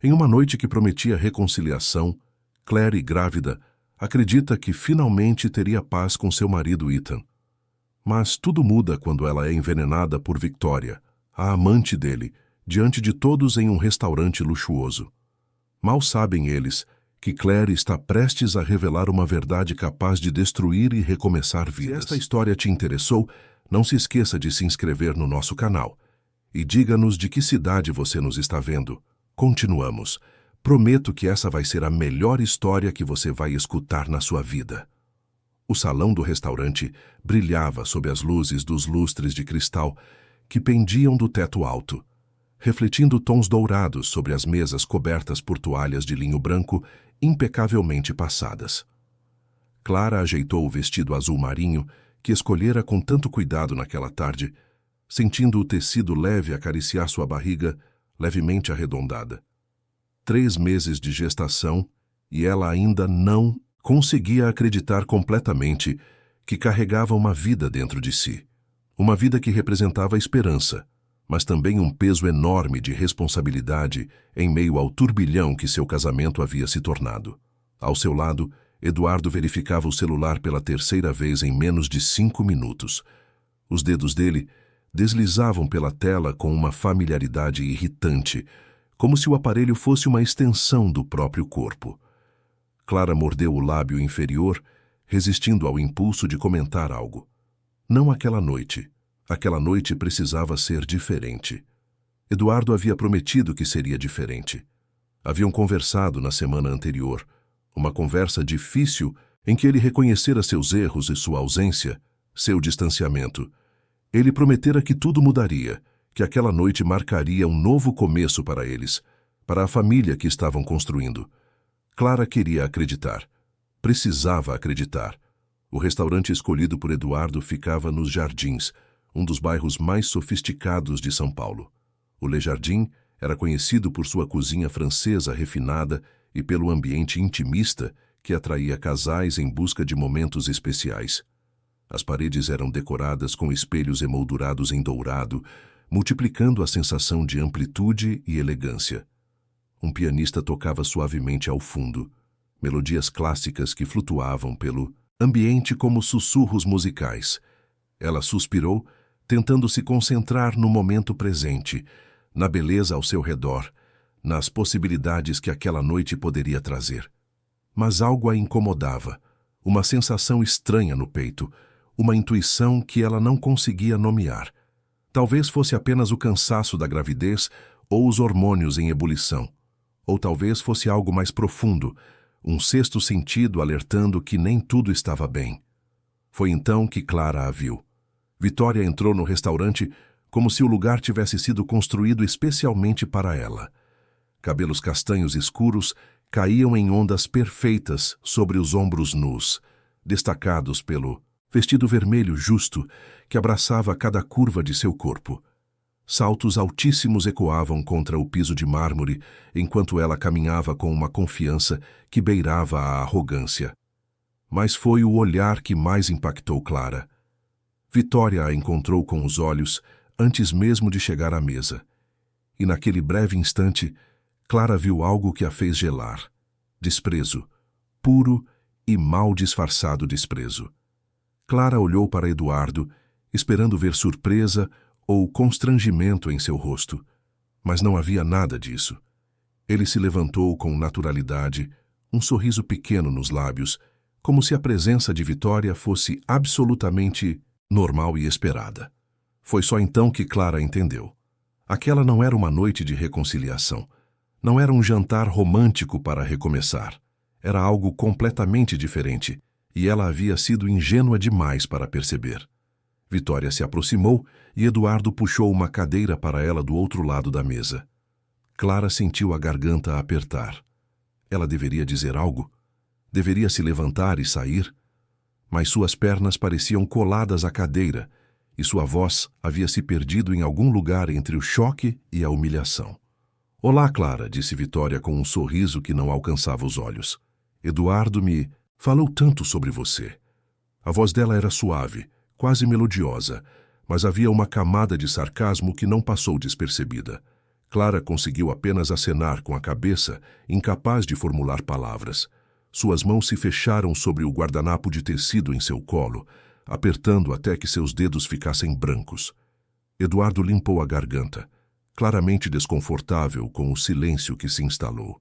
Em uma noite que prometia reconciliação, Clary, grávida, acredita que finalmente teria paz com seu marido Ethan. Mas tudo muda quando ela é envenenada por Victoria, a amante dele, diante de todos em um restaurante luxuoso. Mal sabem eles que Clary está prestes a revelar uma verdade capaz de destruir e recomeçar vidas. Se esta história te interessou, não se esqueça de se inscrever no nosso canal. E diga-nos de que cidade você nos está vendo. Continuamos. Prometo que essa vai ser a melhor história que você vai escutar na sua vida. O salão do restaurante brilhava sob as luzes dos lustres de cristal que pendiam do teto alto, refletindo tons dourados sobre as mesas cobertas por toalhas de linho branco impecavelmente passadas. Clara ajeitou o vestido azul marinho que escolhera com tanto cuidado naquela tarde, sentindo o tecido leve acariciar sua barriga levemente arredondada. 3 meses de gestação e ela ainda não conseguia acreditar completamente que carregava uma vida dentro de si. Uma vida que representava esperança, mas também um peso enorme de responsabilidade em meio ao turbilhão que seu casamento havia se tornado. Ao seu lado, Eduardo verificava o celular pela 3ª vez em menos de 5 minutos. Os dedos dele deslizavam pela tela com uma familiaridade irritante, como se o aparelho fosse uma extensão do próprio corpo. Clara mordeu o lábio inferior, resistindo ao impulso de comentar algo. Não aquela noite. Aquela noite precisava ser diferente. Eduardo havia prometido que seria diferente. Haviam conversado na semana anterior, uma conversa difícil em que ele reconhecera seus erros e sua ausência, seu distanciamento. Ele prometera que tudo mudaria, que aquela noite marcaria um novo começo para eles, para a família que estavam construindo. Clara queria acreditar. Precisava acreditar. O restaurante escolhido por Eduardo ficava nos Jardins, um dos bairros mais sofisticados de São Paulo. O Le Jardim era conhecido por sua cozinha francesa refinada e pelo ambiente intimista que atraía casais em busca de momentos especiais. As paredes eram decoradas com espelhos emoldurados em dourado, multiplicando a sensação de amplitude e elegância. Um pianista tocava suavemente ao fundo, melodias clássicas que flutuavam pelo ambiente como sussurros musicais. Ela suspirou, tentando se concentrar no momento presente, na beleza ao seu redor, nas possibilidades que aquela noite poderia trazer. Mas algo a incomodava, uma sensação estranha no peito, uma intuição que ela não conseguia nomear. Talvez fosse apenas o cansaço da gravidez ou os hormônios em ebulição. Ou talvez fosse algo mais profundo, um sexto sentido alertando que nem tudo estava bem. Foi então que Clara a viu. Vitória entrou no restaurante como se o lugar tivesse sido construído especialmente para ela. Cabelos castanhos escuros caíam em ondas perfeitas sobre os ombros nus, destacados pelo vestido vermelho justo que abraçava cada curva de seu corpo. Saltos altíssimos ecoavam contra o piso de mármore enquanto ela caminhava com uma confiança que beirava a arrogância. Mas foi o olhar que mais impactou Clara. Vitória a encontrou com os olhos antes mesmo de chegar à mesa. E naquele breve instante, Clara viu algo que a fez gelar. Desprezo. Puro e mal disfarçado desprezo. Clara olhou para Eduardo, esperando ver surpresa ou constrangimento em seu rosto, mas não havia nada disso. Ele se levantou com naturalidade, um sorriso pequeno nos lábios, como se a presença de Vitória fosse absolutamente normal e esperada. Foi só então que Clara entendeu. Aquela não era uma noite de reconciliação. Não era um jantar romântico para recomeçar. Era algo completamente diferente, e ela havia sido ingênua demais para perceber. Vitória se aproximou e Eduardo puxou uma cadeira para ela do outro lado da mesa. Clara sentiu a garganta apertar. Ela deveria dizer algo? Deveria se levantar e sair? Mas suas pernas pareciam coladas à cadeira e sua voz havia se perdido em algum lugar entre o choque e a humilhação. "Olá, Clara", disse Vitória com um sorriso que não alcançava os olhos. "Eduardo me falou tanto sobre você." A voz dela era suave, quase melodiosa, mas havia uma camada de sarcasmo que não passou despercebida. Clara conseguiu apenas acenar com a cabeça, incapaz de formular palavras. Suas mãos se fecharam sobre o guardanapo de tecido em seu colo, apertando até que seus dedos ficassem brancos. Eduardo limpou a garganta, claramente desconfortável com o silêncio que se instalou.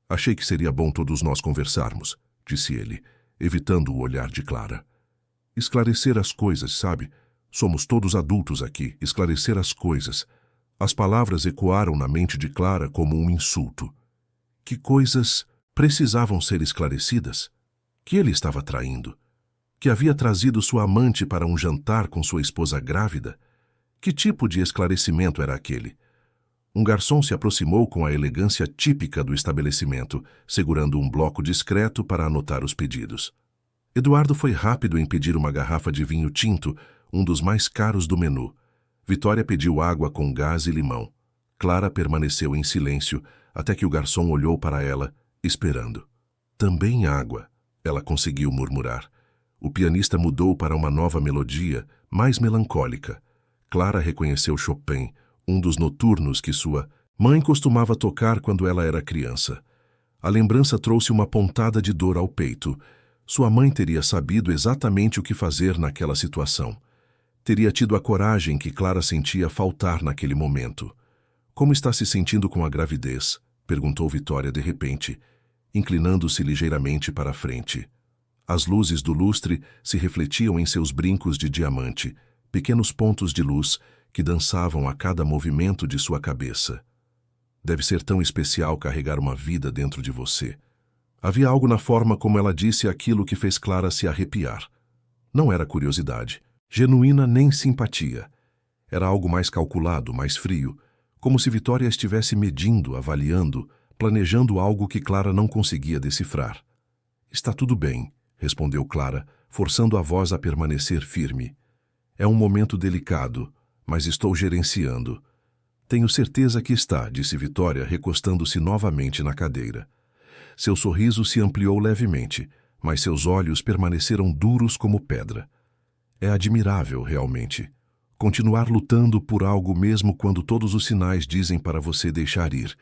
Achei que seria bom todos nós conversarmos, disse ele, evitando o olhar de Clara. Esclarecer as coisas, sabe? Somos todos adultos aqui, esclarecer as coisas. As palavras ecoaram na mente de Clara como um insulto. Que coisas precisavam ser esclarecidas? Que ele estava traindo? Que havia trazido sua amante para um jantar com sua esposa grávida? Que tipo de esclarecimento era aquele? Um garçom se aproximou com a elegância típica do estabelecimento, segurando um bloco discreto para anotar os pedidos. Eduardo foi rápido em pedir uma garrafa de vinho tinto, um dos mais caros do menu. Vitória pediu água com gás e limão. Clara permaneceu em silêncio até que o garçom olhou para ela, esperando. Também água, ela conseguiu murmurar. O pianista mudou para uma nova melodia, mais melancólica. Clara reconheceu Chopin, um dos noturnos que sua mãe costumava tocar quando ela era criança. A lembrança trouxe uma pontada de dor ao peito. Sua mãe teria sabido exatamente o que fazer naquela situação. Teria tido a coragem que Clara sentia faltar naquele momento. Como está se sentindo com a gravidez? Perguntou Vitória de repente, inclinando-se ligeiramente para a frente. As luzes do lustre se refletiam em seus brincos de diamante, pequenos pontos de luz que dançavam a cada movimento de sua cabeça. Deve ser tão especial carregar uma vida dentro de você. Havia algo na forma como ela disse aquilo que fez Clara se arrepiar. Não era curiosidade, genuína nem simpatia. Era algo mais calculado, mais frio, como se Vitória estivesse medindo, avaliando, planejando algo que Clara não conseguia decifrar. Está tudo bem, respondeu Clara, forçando a voz a permanecer firme. É um momento delicado, mas estou gerenciando. Tenho certeza que está, disse Vitória, recostando-se novamente na cadeira. Seu sorriso se ampliou levemente, mas seus olhos permaneceram duros como pedra. É admirável, realmente. Continuar lutando por algo mesmo quando todos os sinais dizem para você deixar ir.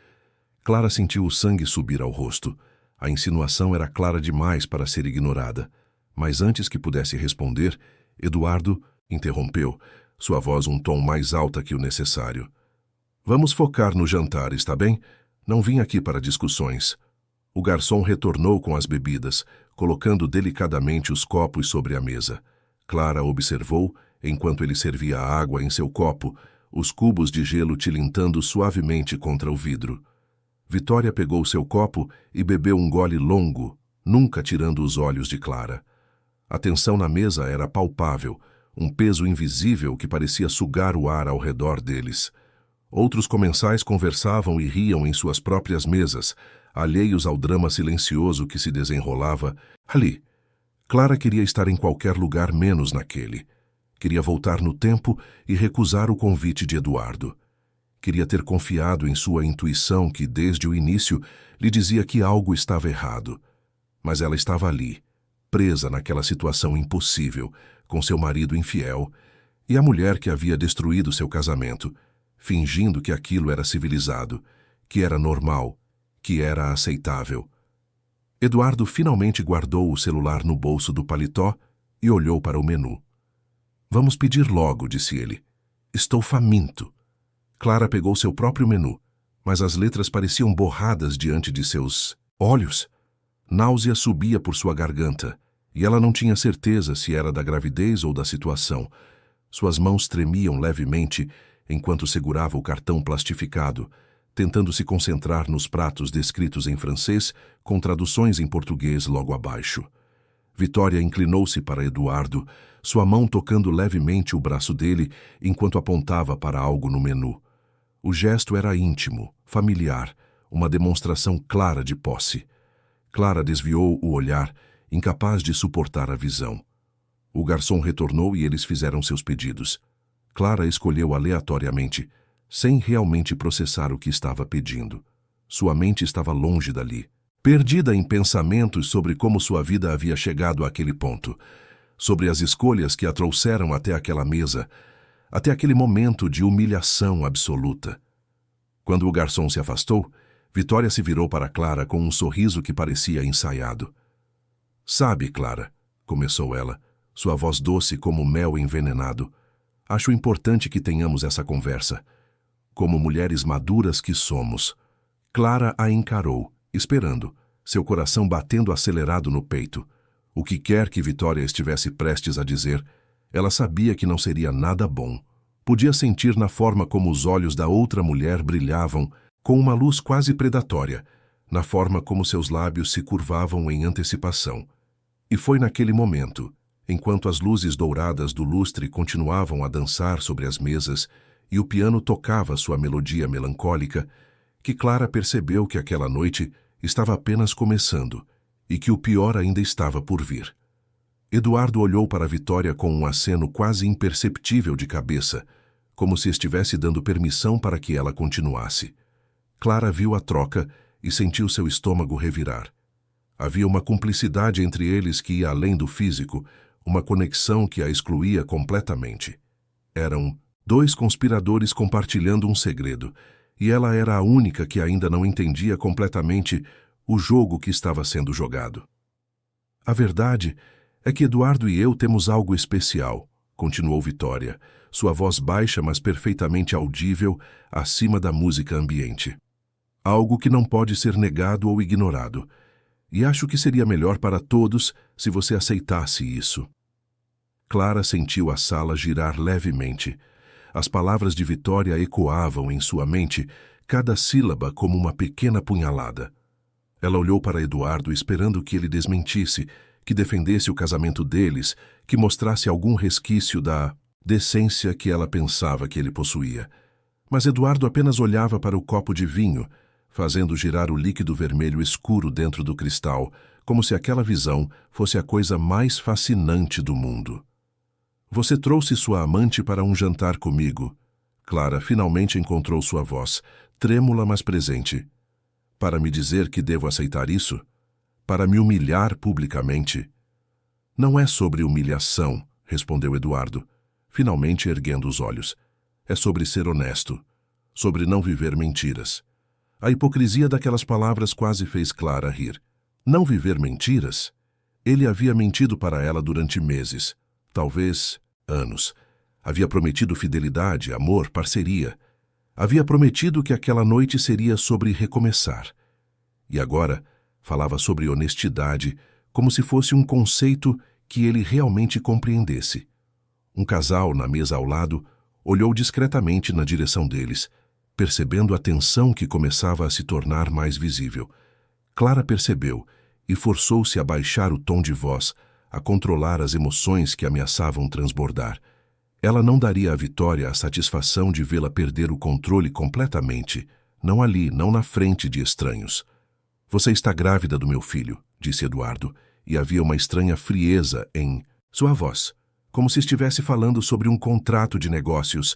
Clara sentiu o sangue subir ao rosto. A insinuação era clara demais para ser ignorada. Mas antes que pudesse responder, Eduardo interrompeu, sua voz um tom mais alta que o necessário. Vamos focar no jantar, está bem? Não vim aqui para discussões. O garçom retornou com as bebidas, colocando delicadamente os copos sobre a mesa. Clara observou, enquanto ele servia a água em seu copo, os cubos de gelo tilintando suavemente contra o vidro. Vitória pegou seu copo e bebeu um gole longo, nunca tirando os olhos de Clara. A tensão na mesa era palpável, um peso invisível que parecia sugar o ar ao redor deles. Outros comensais conversavam e riam em suas próprias mesas, alheios ao drama silencioso que se desenrolava ali. Clara queria estar em qualquer lugar menos naquele. Queria voltar no tempo e recusar o convite de Eduardo. Queria ter confiado em sua intuição que, desde o início, lhe dizia que algo estava errado. Mas ela estava ali, presa naquela situação impossível, com seu marido infiel e a mulher que havia destruído seu casamento, fingindo que aquilo era civilizado, que era normal, que era aceitável. Eduardo finalmente guardou o celular no bolso do paletó e olhou para o menu. Vamos pedir logo, disse ele. Estou faminto. Clara pegou seu próprio menu, mas as letras pareciam borradas diante de seus olhos. Náusea subia por sua garganta, e ela não tinha certeza se era da gravidez ou da situação. Suas mãos tremiam levemente enquanto segurava o cartão plastificado, tentando se concentrar nos pratos descritos em francês com traduções em português logo abaixo. Vitória inclinou-se para Eduardo, sua mão tocando levemente o braço dele enquanto apontava para algo no menu. O gesto era íntimo, familiar, uma demonstração clara de posse. Clara desviou o olhar, incapaz de suportar a visão. O garçom retornou e eles fizeram seus pedidos. Clara escolheu aleatoriamente, sem realmente processar o que estava pedindo. Sua mente estava longe dali, perdida em pensamentos sobre como sua vida havia chegado àquele ponto, sobre as escolhas que a trouxeram até aquela mesa, até aquele momento de humilhação absoluta. Quando o garçom se afastou, Vitória se virou para Clara com um sorriso que parecia ensaiado. Sabe, Clara, começou ela, sua voz doce como mel envenenado, acho importante que tenhamos essa conversa. Como mulheres maduras que somos. Clara a encarou, esperando, seu coração batendo acelerado no peito. O que quer que Vitória estivesse prestes a dizer, ela sabia que não seria nada bom. Podia sentir na forma como os olhos da outra mulher brilhavam, com uma luz quase predatória, na forma como seus lábios se curvavam em antecipação. E foi naquele momento, enquanto as luzes douradas do lustre continuavam a dançar sobre as mesas e o piano tocava sua melodia melancólica, que Clara percebeu que aquela noite estava apenas começando e que o pior ainda estava por vir. Eduardo olhou para Vitória com um aceno quase imperceptível de cabeça, como se estivesse dando permissão para que ela continuasse. Clara viu a troca e sentiu seu estômago revirar. Havia uma cumplicidade entre eles que ia além do físico, uma conexão que a excluía completamente. Eram dois conspiradores compartilhando um segredo, e ela era a única que ainda não entendia completamente o jogo que estava sendo jogado. A verdade é que Eduardo e eu temos algo especial, continuou Vitória, sua voz baixa mas perfeitamente audível acima da música ambiente. Algo que não pode ser negado ou ignorado. E acho que seria melhor para todos se você aceitasse isso. Clara sentiu a sala girar levemente. As palavras de Vitória ecoavam em sua mente, cada sílaba como uma pequena punhalada. Ela olhou para Eduardo esperando que ele desmentisse, que defendesse o casamento deles, que mostrasse algum resquício da decência que ela pensava que ele possuía. Mas Eduardo apenas olhava para o copo de vinho, fazendo girar o líquido vermelho escuro dentro do cristal, como se aquela visão fosse a coisa mais fascinante do mundo. Você trouxe sua amante para um jantar comigo. Clara finalmente encontrou sua voz, trêmula mas presente. Para me dizer que devo aceitar isso? Para me humilhar publicamente? Não é sobre humilhação, respondeu Eduardo, finalmente erguendo os olhos. É sobre ser honesto, sobre não viver mentiras. A hipocrisia daquelas palavras quase fez Clara rir. Não viver mentiras? Ele havia mentido para ela durante meses, talvez anos. Havia prometido fidelidade, amor, parceria. Havia prometido que aquela noite seria sobre recomeçar. E agora falava sobre honestidade, como se fosse um conceito que ele realmente compreendesse. Um casal, na mesa ao lado, olhou discretamente na direção deles, percebendo a tensão que começava a se tornar mais visível. Clara percebeu e forçou-se a baixar o tom de voz, a controlar as emoções que ameaçavam transbordar. Ela não daria à Vitória a satisfação de vê-la perder o controle completamente, não ali, não na frente de estranhos. Você está grávida do meu filho, disse Eduardo, e havia uma estranha frieza em sua voz, como se estivesse falando sobre um contrato de negócios,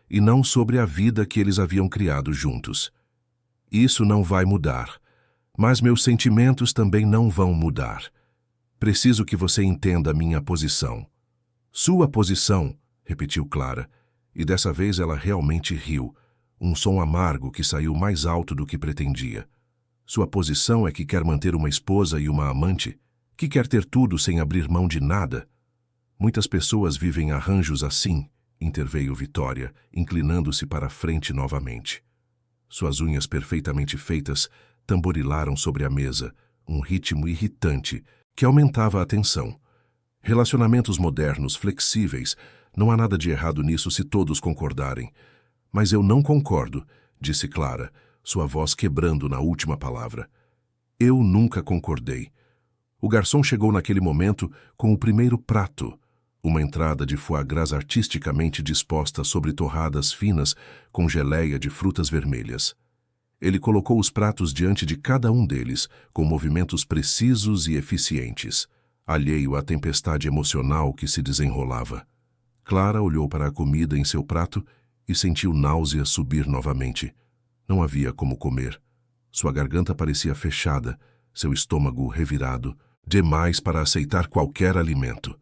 e não sobre a vida que eles haviam criado juntos. Isso não vai mudar, mas meus sentimentos também não vão mudar. Preciso que você entenda minha posição. Sua posição, repetiu Clara, e dessa vez ela realmente riu, um som amargo que saiu mais alto do que pretendia. Sua posição é que quer manter uma esposa e uma amante, que quer ter tudo sem abrir mão de nada. Muitas pessoas vivem arranjos assim, interveio Vitória, inclinando-se para a frente novamente. Suas unhas perfeitamente feitas tamborilaram sobre a mesa, um ritmo irritante que aumentava a tensão. Relacionamentos modernos, flexíveis, não há nada de errado nisso se todos concordarem. Mas eu não concordo, disse Clara, sua voz quebrando na última palavra. Eu nunca concordei. O garçom chegou naquele momento com o primeiro prato, uma entrada de foie gras artisticamente disposta sobre torradas finas com geleia de frutas vermelhas. Ele colocou os pratos diante de cada um deles, com movimentos precisos e eficientes, alheio à tempestade emocional que se desenrolava. Clara olhou para a comida em seu prato e sentiu náusea subir novamente. Não havia como comer. Sua garganta parecia fechada, seu estômago revirado, demais para aceitar qualquer alimento.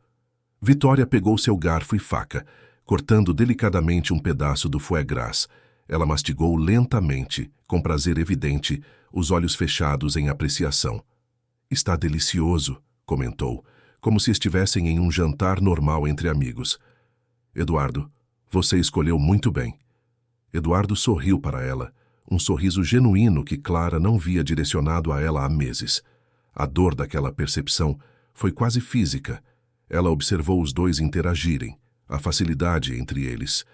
Vitória pegou seu garfo e faca, cortando delicadamente um pedaço do foie gras. Ela mastigou lentamente, com prazer evidente, os olhos fechados em apreciação. Está delicioso, comentou, como se estivessem em um jantar normal entre amigos. Eduardo, você escolheu muito bem. Eduardo sorriu para ela, um sorriso genuíno que Clara não via direcionado a ela há meses. A dor daquela percepção foi quase física. Ela observou os dois interagirem, a facilidade entre eles.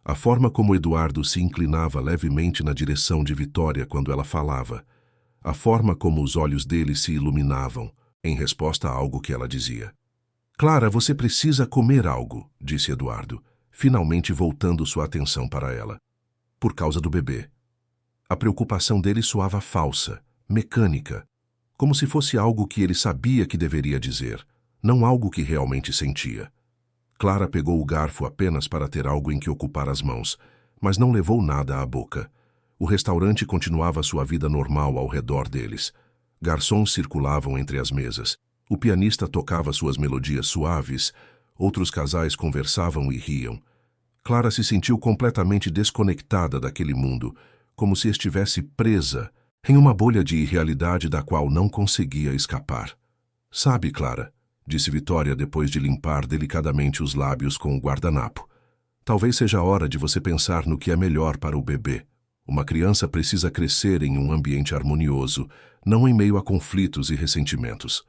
A forma como Eduardo se inclinava levemente na direção de Vitória quando ela falava. A forma como os olhos dele se iluminavam, em resposta a algo que ela dizia. Clara, você precisa comer algo, disse Eduardo, finalmente voltando sua atenção para ela. Por causa do bebê. A preocupação dele soava falsa, mecânica, como se fosse algo que ele sabia que deveria dizer, não algo que realmente sentia. Clara pegou o garfo apenas para ter algo em que ocupar as mãos, mas não levou nada à boca. O restaurante continuava sua vida normal ao redor deles. Garçons circulavam entre as mesas. O pianista tocava suas melodias suaves. Outros casais conversavam e riam. Clara se sentiu completamente desconectada daquele mundo, como se estivesse presa em uma bolha de irrealidade da qual não conseguia escapar. Sabe, Clara, disse Vitória depois de limpar delicadamente os lábios com o guardanapo. Talvez seja a hora de você pensar no que é melhor para o bebê. Uma criança precisa crescer em um ambiente harmonioso, não em meio a conflitos e ressentimentos.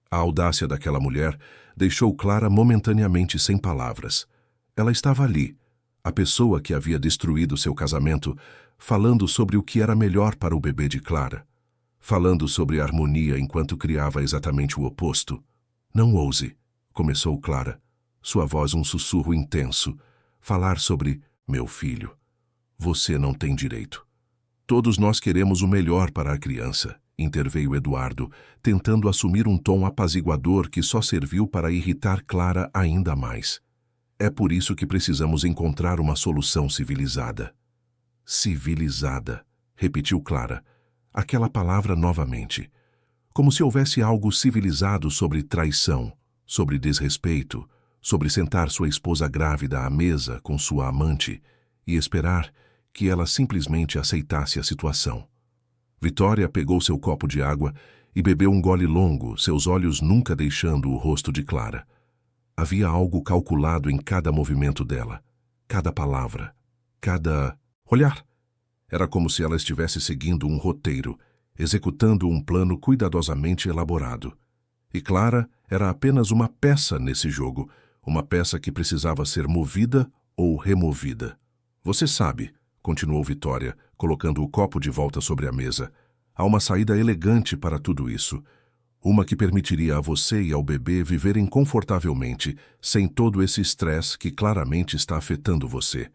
A audácia daquela mulher deixou Clara momentaneamente sem palavras. Ela estava ali, a pessoa que havia destruído seu casamento, falando sobre o que era melhor para o bebê de Clara. Falando sobre harmonia enquanto criava exatamente o oposto. Não ouse, começou Clara, sua voz um sussurro intenso, falar sobre meu filho. Você não tem direito. Todos nós queremos o melhor para a criança, interveio Eduardo, tentando assumir um tom apaziguador que só serviu para irritar Clara ainda mais. É por isso que precisamos encontrar uma solução civilizada. Civilizada, repetiu Clara, aquela palavra novamente. Como se houvesse algo civilizado sobre traição, sobre desrespeito, sobre sentar sua esposa grávida à mesa com sua amante e esperar que ela simplesmente aceitasse a situação. Vitória pegou seu copo de água e bebeu um gole longo, seus olhos nunca deixando o rosto de Clara. Havia algo calculado em cada movimento dela, cada palavra, cada olhar. Era como se ela estivesse seguindo um roteiro, executando um plano cuidadosamente elaborado. E Clara era apenas uma peça nesse jogo, uma peça que precisava ser movida ou removida. Você sabe, continuou Vitória, colocando o copo de volta sobre a mesa, há uma saída elegante para tudo isso. Uma que permitiria a você e ao bebê viverem confortavelmente, sem todo esse estresse que claramente está afetando você.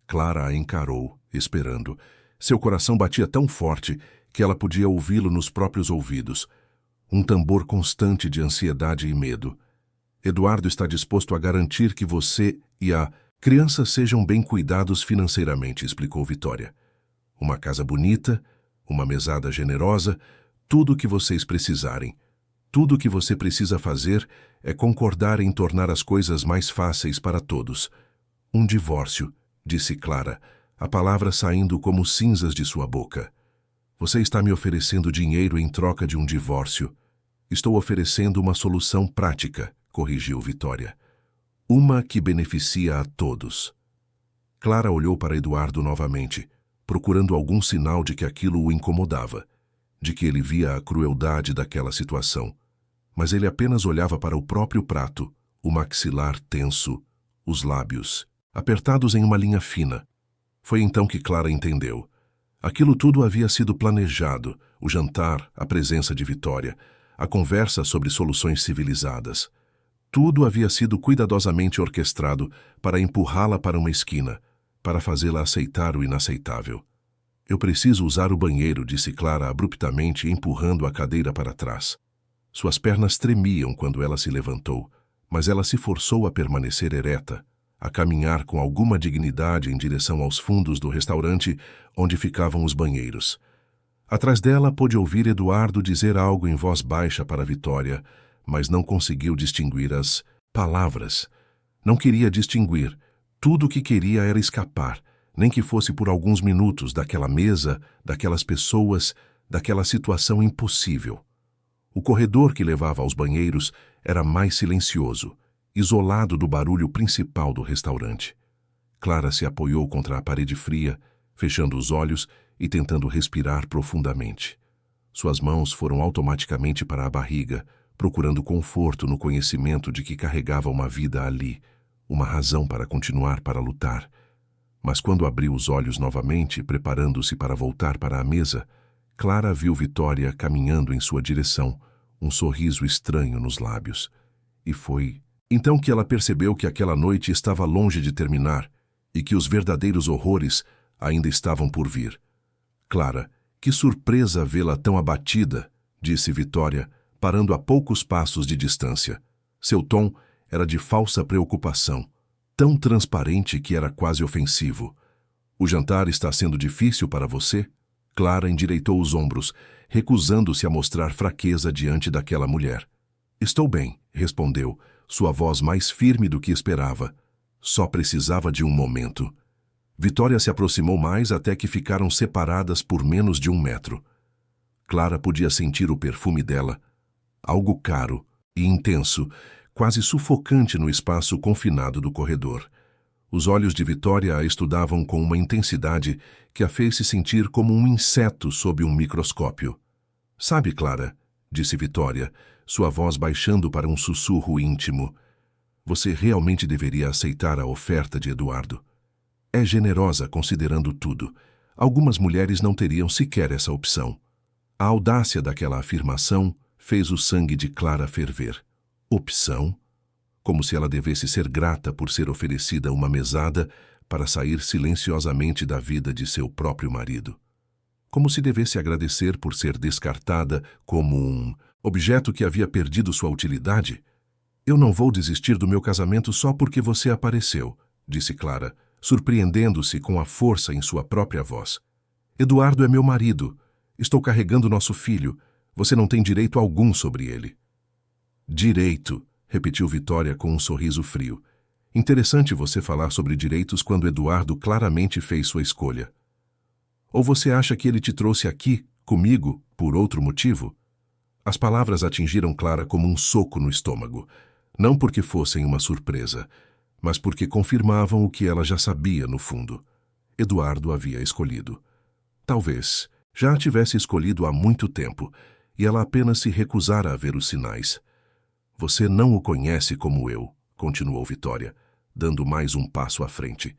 Clara a encarou, esperando. Seu coração batia tão forte que ela podia ouvi-lo nos próprios ouvidos. Um tambor constante de ansiedade e medo. Eduardo está disposto a garantir que você e a criança sejam bem cuidados financeiramente, explicou Vitória. Uma casa bonita, uma mesada generosa, tudo o que vocês precisarem. Tudo o que você precisa fazer é concordar em tornar as coisas mais fáceis para todos. Um divórcio, disse Clara, a palavra saindo como cinzas de sua boca. Você está me oferecendo dinheiro em troca de um divórcio. Estou oferecendo uma solução prática, corrigiu Vitória. Uma que beneficia a todos. Clara olhou para Eduardo novamente, procurando algum sinal de que aquilo o incomodava, de que ele via a crueldade daquela situação. Mas ele apenas olhava para o próprio prato, o maxilar tenso, os lábios, apertados em uma linha fina. Foi então que Clara entendeu. Aquilo tudo havia sido planejado, o jantar, a presença de Vitória, a conversa sobre soluções civilizadas. Tudo havia sido cuidadosamente orquestrado para empurrá-la para uma esquina, para fazê-la aceitar o inaceitável. Eu preciso usar o banheiro, disse Clara abruptamente, empurrando a cadeira para trás. Suas pernas tremiam quando ela se levantou, mas ela se forçou a permanecer ereta, a caminhar com alguma dignidade em direção aos fundos do restaurante onde ficavam os banheiros. Atrás dela pôde ouvir Eduardo dizer algo em voz baixa para Vitória, mas não conseguiu distinguir as palavras. Não queria distinguir. Tudo o que queria era escapar, Nem que fosse por alguns minutos daquela mesa, daquelas pessoas, daquela situação impossível. O corredor que levava aos banheiros era mais silencioso, isolado do barulho principal do restaurante. Clara se apoiou contra a parede fria, fechando os olhos e tentando respirar profundamente. Suas mãos foram automaticamente para a barriga, procurando conforto no conhecimento de que carregava uma vida ali, uma razão para continuar para lutar. Mas quando abriu os olhos novamente, preparando-se para voltar para a mesa, Clara viu Vitória caminhando em sua direção, um sorriso estranho nos lábios. E foi então que ela percebeu que aquela noite estava longe de terminar e que os verdadeiros horrores ainda estavam por vir. Clara, que surpresa vê-la tão abatida, disse Vitória, parando a poucos passos de distância. Seu tom era de falsa preocupação, tão transparente que era quase ofensivo. O jantar está sendo difícil para você? Clara endireitou os ombros, recusando-se a mostrar fraqueza diante daquela mulher. Estou bem, respondeu, sua voz mais firme do que esperava. Só precisava de um momento. Vitória se aproximou mais até que ficaram separadas por menos de 1 metro. Clara podia sentir o perfume dela, algo caro e intenso, quase sufocante no espaço confinado do corredor. Os olhos de Vitória a estudavam com uma intensidade que a fez se sentir como um inseto sob um microscópio. Sabe, Clara, disse Vitória, sua voz baixando para um sussurro íntimo, você realmente deveria aceitar a oferta de Eduardo. É generosa considerando tudo. Algumas mulheres não teriam sequer essa opção. A audácia daquela afirmação fez o sangue de Clara ferver. Opção? Como se ela devesse ser grata por ser oferecida uma mesada para sair silenciosamente da vida de seu próprio marido. Como se devesse agradecer por ser descartada como um objeto que havia perdido sua utilidade. Eu não vou desistir do meu casamento só porque você apareceu, disse Clara, surpreendendo-se com a força em sua própria voz. Eduardo é meu marido. Estou carregando nosso filho. Você não tem direito algum sobre ele. Direito, repetiu Vitória com um sorriso frio. Interessante você falar sobre direitos quando Eduardo claramente fez sua escolha. Ou você acha que ele te trouxe aqui, comigo, por outro motivo? As palavras atingiram Clara como um soco no estômago, não porque fossem uma surpresa, mas porque confirmavam o que ela já sabia no fundo. Eduardo havia escolhido. Talvez já a tivesse escolhido há muito tempo, e ela apenas se recusara a ver os sinais. Você não o conhece como eu, continuou Vitória, dando mais um passo à frente.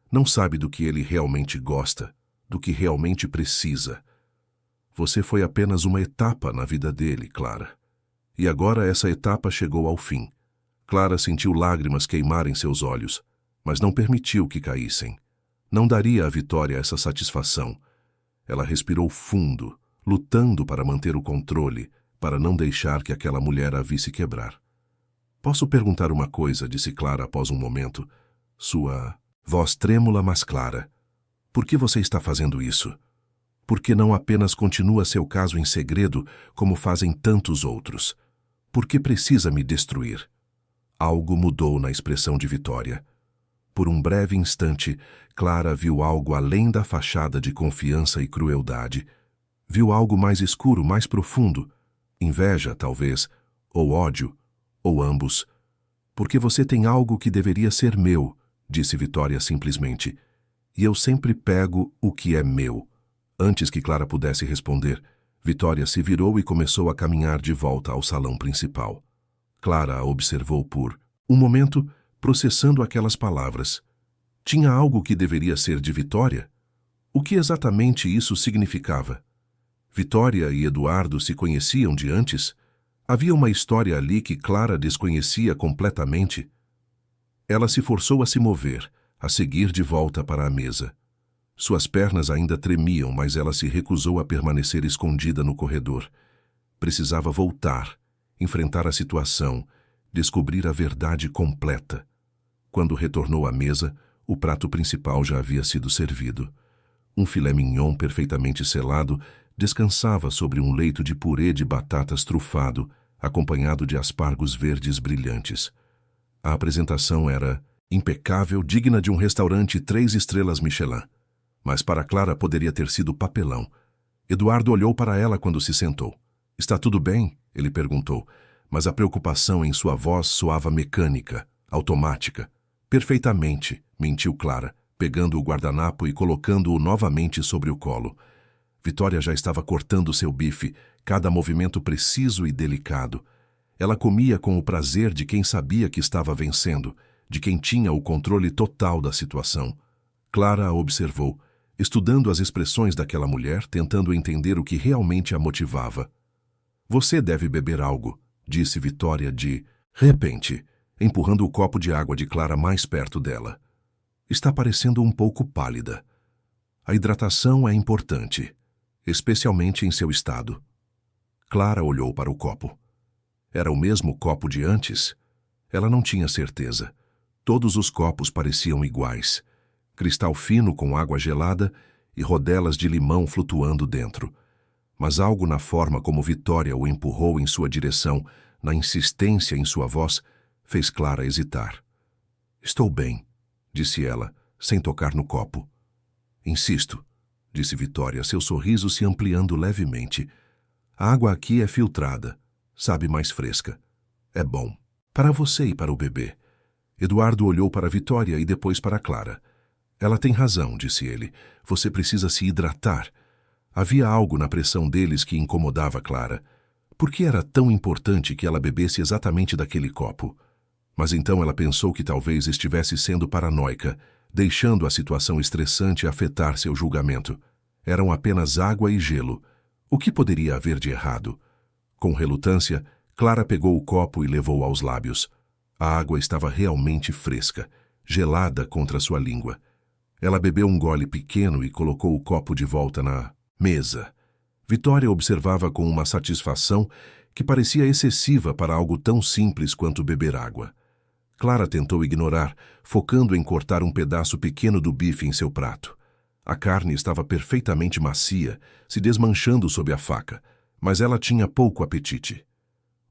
Não sabe do que ele realmente gosta, do que realmente precisa. Você foi apenas uma etapa na vida dele, Clara. E agora essa etapa chegou ao fim. Clara sentiu lágrimas queimarem seus olhos, mas não permitiu que caíssem. Não daria à Vitória essa satisfação. Ela respirou fundo, lutando para manter o controle, para não deixar que aquela mulher a visse quebrar. Posso perguntar uma coisa, disse Clara após um momento. Sua voz trêmula, mas clara. Por que você está fazendo isso? Por que não apenas continua seu caso em segredo, como fazem tantos outros? Por que precisa me destruir? Algo mudou na expressão de Vitória. Por um breve instante, Clara viu algo além da fachada de confiança e crueldade. Viu algo mais escuro, mais profundo. Inveja, talvez, ou ódio, ou ambos. Porque você tem algo que deveria ser meu, disse Vitória simplesmente. E eu sempre pego o que é meu. Antes que Clara pudesse responder, Vitória se virou e começou a caminhar de volta ao salão principal. Clara a observou por um momento, processando aquelas palavras. Tinha algo que deveria ser de Vitória? O que exatamente isso significava? Vitória e Eduardo se conheciam de antes? Havia uma história ali que Clara desconhecia completamente. Ela se forçou a se mover, a seguir de volta para a mesa. Suas pernas ainda tremiam, mas ela se recusou a permanecer escondida no corredor. Precisava voltar, enfrentar a situação, descobrir a verdade completa. Quando retornou à mesa, o prato principal já havia sido servido. Um filé mignon perfeitamente selado descansava sobre um leito de purê de batatas trufado, acompanhado de aspargos verdes brilhantes. A apresentação era impecável, digna de um restaurante 3 estrelas Michelin. Mas para Clara poderia ter sido papelão. Eduardo olhou para ela quando se sentou. "Está tudo bem?" ele perguntou, mas a preocupação em sua voz soava mecânica, automática. "Perfeitamente", mentiu Clara, pegando o guardanapo e colocando-o novamente sobre o colo. Vitória já estava cortando seu bife, cada movimento preciso e delicado. Ela comia com o prazer de quem sabia que estava vencendo, de quem tinha o controle total da situação. Clara a observou, estudando as expressões daquela mulher, tentando entender o que realmente a motivava. "Você deve beber algo", disse Vitória de repente, empurrando o copo de água de Clara mais perto dela. "Está parecendo um pouco pálida. A hidratação é importante, especialmente em seu estado." Clara olhou para o copo. Era o mesmo copo de antes? Ela não tinha certeza. Todos os copos pareciam iguais. Cristal fino com água gelada e rodelas de limão flutuando dentro. Mas algo na forma como Vitória o empurrou em sua direção, na insistência em sua voz, fez Clara hesitar. "Estou bem", disse ela, sem tocar no copo. "Insisto", disse Vitória, seu sorriso se ampliando levemente. "A água aqui é filtrada, sabe, mais fresca. É bom. Para você e para o bebê." Eduardo olhou para Vitória e depois para Clara. "Ela tem razão", disse ele. "Você precisa se hidratar." Havia algo na pressão deles que incomodava Clara. Por que era tão importante que ela bebesse exatamente daquele copo? Mas então ela pensou que talvez estivesse sendo paranoica, deixando a situação estressante afetar seu julgamento. Eram apenas água e gelo. O que poderia haver de errado? Com relutância, Clara pegou o copo e levou aos lábios. A água estava realmente fresca, gelada contra sua língua. Ela bebeu um gole pequeno e colocou o copo de volta na mesa. Vitória observava com uma satisfação que parecia excessiva para algo tão simples quanto beber água. Clara tentou ignorar, focando em cortar um pedaço pequeno do bife em seu prato. A carne estava perfeitamente macia, se desmanchando sob a faca, mas ela tinha pouco apetite.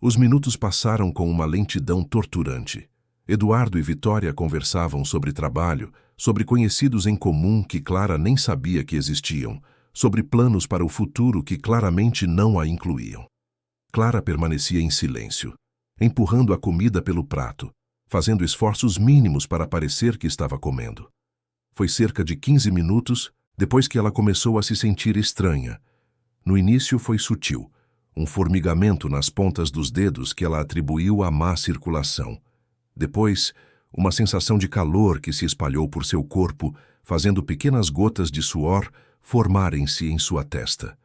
Os minutos passaram com uma lentidão torturante. Eduardo e Vitória conversavam sobre trabalho, sobre conhecidos em comum que Clara nem sabia que existiam, sobre planos para o futuro que claramente não a incluíam. Clara permanecia em silêncio, empurrando a comida pelo prato, fazendo esforços mínimos para parecer que estava comendo. Foi cerca de 15 minutos depois que ela começou a se sentir estranha. No início foi sutil, um formigamento nas pontas dos dedos que ela atribuiu à má circulação. Depois, uma sensação de calor que se espalhou por seu corpo, fazendo pequenas gotas de suor formarem-se em sua testa.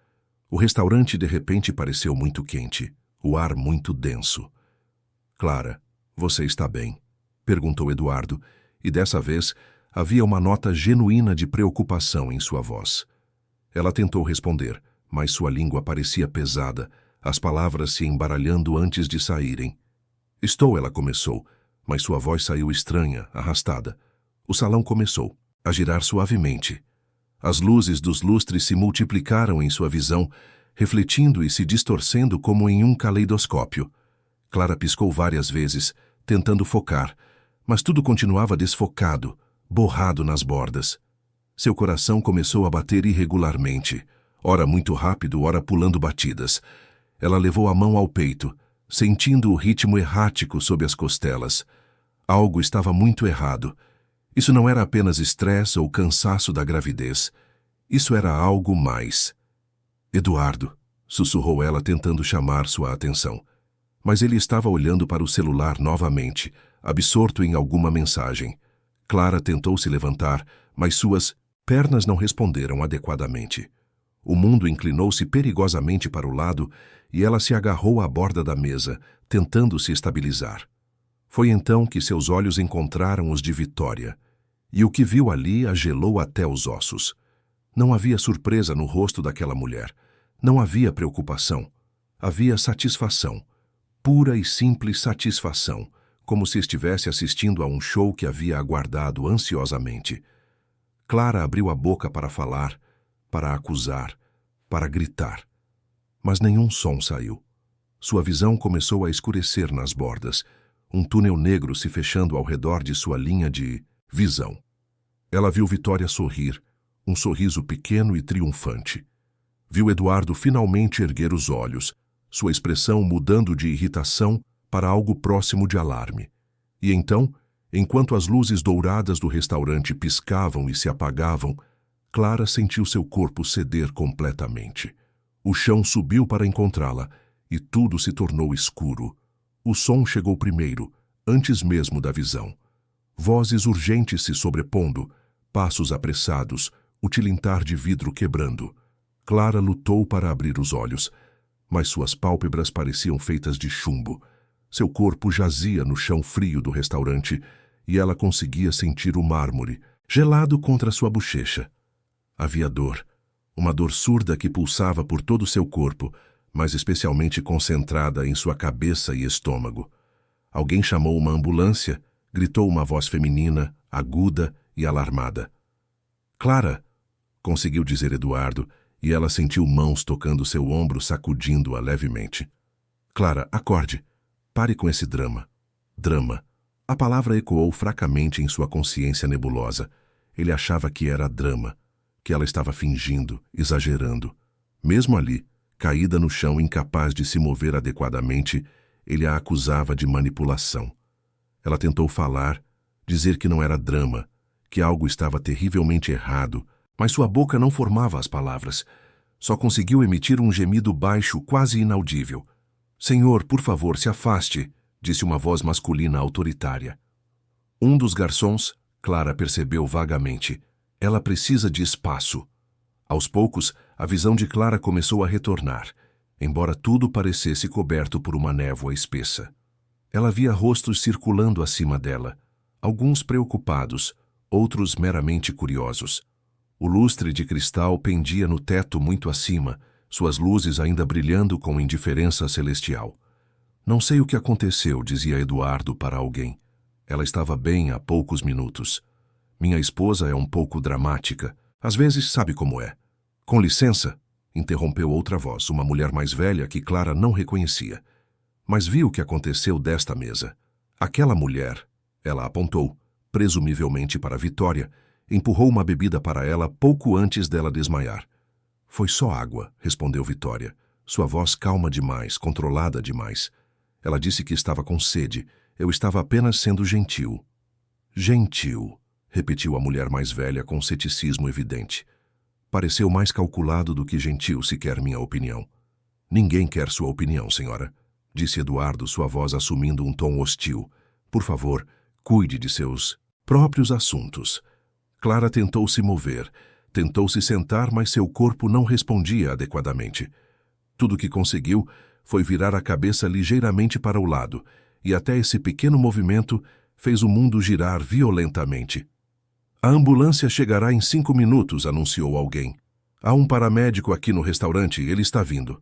O restaurante de repente pareceu muito quente, o ar muito denso. "Clara, você está bem?", perguntou Eduardo, e dessa vez havia uma nota genuína de preocupação em sua voz. Ela tentou responder, mas sua língua parecia pesada, as palavras se embaralhando antes de saírem. "Estou", ela começou, mas sua voz saiu estranha, arrastada. O salão começou a girar suavemente. As luzes dos lustres se multiplicaram em sua visão, refletindo e se distorcendo como em um caleidoscópio. Clara piscou várias vezes, tentando focar, mas tudo continuava desfocado, borrado nas bordas. Seu coração começou a bater irregularmente, ora muito rápido, ora pulando batidas. Ela levou a mão ao peito, sentindo o ritmo errático sob as costelas. Algo estava muito errado. Isso não era apenas estresse ou cansaço da gravidez. Isso era algo mais. "Eduardo", sussurrou ela tentando chamar sua atenção. Mas ele estava olhando para o celular novamente, absorto em alguma mensagem. Clara tentou se levantar, mas suas pernas não responderam adequadamente. O mundo inclinou-se perigosamente para o lado e ela se agarrou à borda da mesa, tentando se estabilizar. Foi então que seus olhos encontraram os de Vitória, e o que viu ali a gelou até os ossos. Não havia surpresa no rosto daquela mulher. Não havia preocupação. Havia satisfação. Pura e simples satisfação, como se estivesse assistindo a um show que havia aguardado ansiosamente. Clara abriu a boca para falar, para acusar, para gritar. Mas nenhum som saiu. Sua visão começou a escurecer nas bordas. um túnel negro se fechando ao redor de sua linha de visão. Ela viu Vitória sorrir, um sorriso pequeno e triunfante. Viu Eduardo finalmente erguer os olhos, sua expressão mudando de irritação para algo próximo de alarme. E então, enquanto as luzes douradas do restaurante piscavam e se apagavam, Clara sentiu seu corpo ceder completamente. O chão subiu para encontrá-la, e tudo se tornou escuro. O som chegou primeiro, antes mesmo da visão. Vozes urgentes se sobrepondo, passos apressados, o tilintar de vidro quebrando. Clara lutou para abrir os olhos, mas suas pálpebras pareciam feitas de chumbo. Seu corpo jazia no chão frio do restaurante e ela conseguia sentir o mármore, gelado contra sua bochecha. Havia dor, uma dor surda que pulsava por todo o seu corpo, mas especialmente concentrada em sua cabeça e estômago. Alguém chamou uma ambulância, gritou uma voz feminina, aguda e alarmada. "Clara!" conseguiu dizer Eduardo, e ela sentiu mãos tocando seu ombro, sacudindo-a levemente. "Clara, acorde. Pare com esse drama." Drama. A palavra ecoou fracamente em sua consciência nebulosa. Ele achava que era drama, que ela estava fingindo, exagerando. Mesmo ali, caída no chão, incapaz de se mover adequadamente, ele a acusava de manipulação. Ela tentou falar, dizer que não era drama, que algo estava terrivelmente errado, mas sua boca não formava as palavras. Só conseguiu emitir um gemido baixo, quase inaudível. "Senhor, por favor, se afaste", disse uma voz masculina autoritária. Um dos garçons, Clara percebeu vagamente. Ela precisa de espaço. Aos poucos, a visão de Clara começou a retornar, embora tudo parecesse coberto por uma névoa espessa. Ela via rostos circulando acima dela, alguns preocupados, outros meramente curiosos. O lustre de cristal pendia no teto muito acima, suas luzes ainda brilhando com indiferença celestial. "Não sei o que aconteceu", dizia Eduardo para alguém. Ela estava bem há poucos minutos. "Minha esposa é um pouco dramática. Às vezes sabe como é." "Com licença", interrompeu outra voz, uma mulher mais velha que Clara não reconhecia. Mas viu o que aconteceu desta mesa. Aquela mulher, ela apontou, presumivelmente para Vitória, empurrou uma bebida para ela pouco antes dela desmaiar. "Foi só água", respondeu Vitória, sua voz calma demais, controlada demais. Ela disse que estava com sede. "Eu estava apenas sendo gentil." "Gentil", repetiu a mulher mais velha com ceticismo evidente. "Pareceu mais calculado do que gentil, se quer minha opinião." "Ninguém quer sua opinião, senhora", disse Eduardo, sua voz assumindo um tom hostil. "Por favor, cuide de seus próprios assuntos." Clara tentou se mover, tentou se sentar, mas seu corpo não respondia adequadamente. Tudo o que conseguiu foi virar a cabeça ligeiramente para o lado, e até esse pequeno movimento fez o mundo girar violentamente. "A ambulância chegará em 5 minutos", anunciou alguém. "Há um paramédico aqui no restaurante, ele está vindo."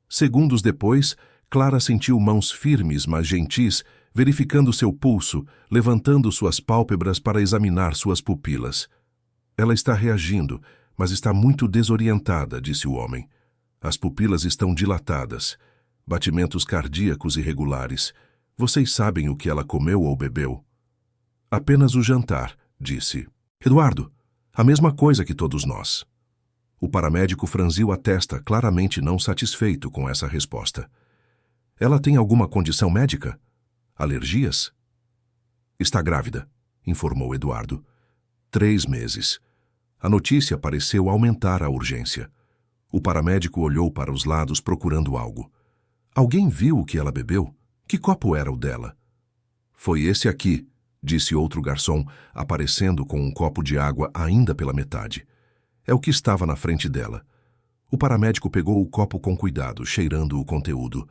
Segundos depois, Clara sentiu mãos firmes, mas gentis, verificando seu pulso, levantando suas pálpebras para examinar suas pupilas. "Ela está reagindo, mas está muito desorientada", disse o homem. "As pupilas estão dilatadas, batimentos cardíacos irregulares. Vocês sabem o que ela comeu ou bebeu?" "Apenas o jantar", disse. "Eduardo, a mesma coisa que todos nós." O paramédico franziu a testa, claramente não satisfeito com essa resposta. "Ela tem alguma condição médica? Alergias?" "Está grávida", informou Eduardo. 3 meses. A notícia pareceu aumentar a urgência. O paramédico olhou para os lados procurando algo. "Alguém viu o que ela bebeu? Que copo era o dela?" "Foi esse aqui", disse outro garçom, aparecendo com um copo de água ainda pela metade. "É o que estava na frente dela." O paramédico pegou o copo com cuidado, cheirando o conteúdo.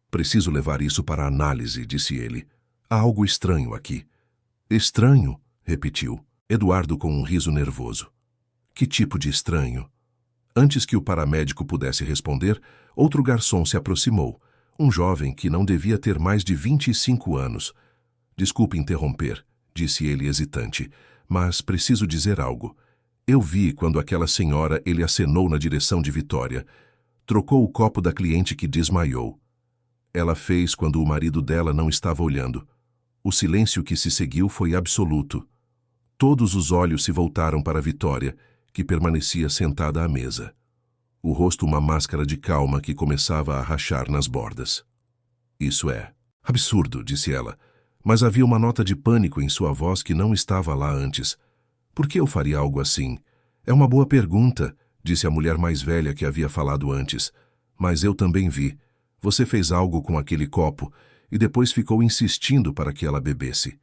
"Preciso levar isso para análise", disse ele. "Há algo estranho aqui." "Estranho?", repetiu, Eduardo com um riso nervoso. "Que tipo de estranho?" Antes que o paramédico pudesse responder, outro garçom se aproximou, um jovem que não devia ter mais de 25 anos. "Desculpe interromper", disse ele hesitante, "mas preciso dizer algo. Eu vi quando aquela senhora ele acenou na direção de Vitória. Trocou o copo da cliente que desmaiou. Ela fez quando o marido dela não estava olhando. O silêncio que se seguiu foi absoluto. Todos os olhos se voltaram para Vitória, que permanecia sentada à mesa. O rosto uma máscara de calma que começava a rachar nas bordas. Isso é absurdo, disse ela, mas havia uma nota de pânico em sua voz que não estava lá antes. Por que eu faria algo assim? É uma boa pergunta, disse a mulher mais velha que havia falado antes. Mas eu também vi. Você fez algo com aquele copo e depois ficou insistindo para que ela bebesse.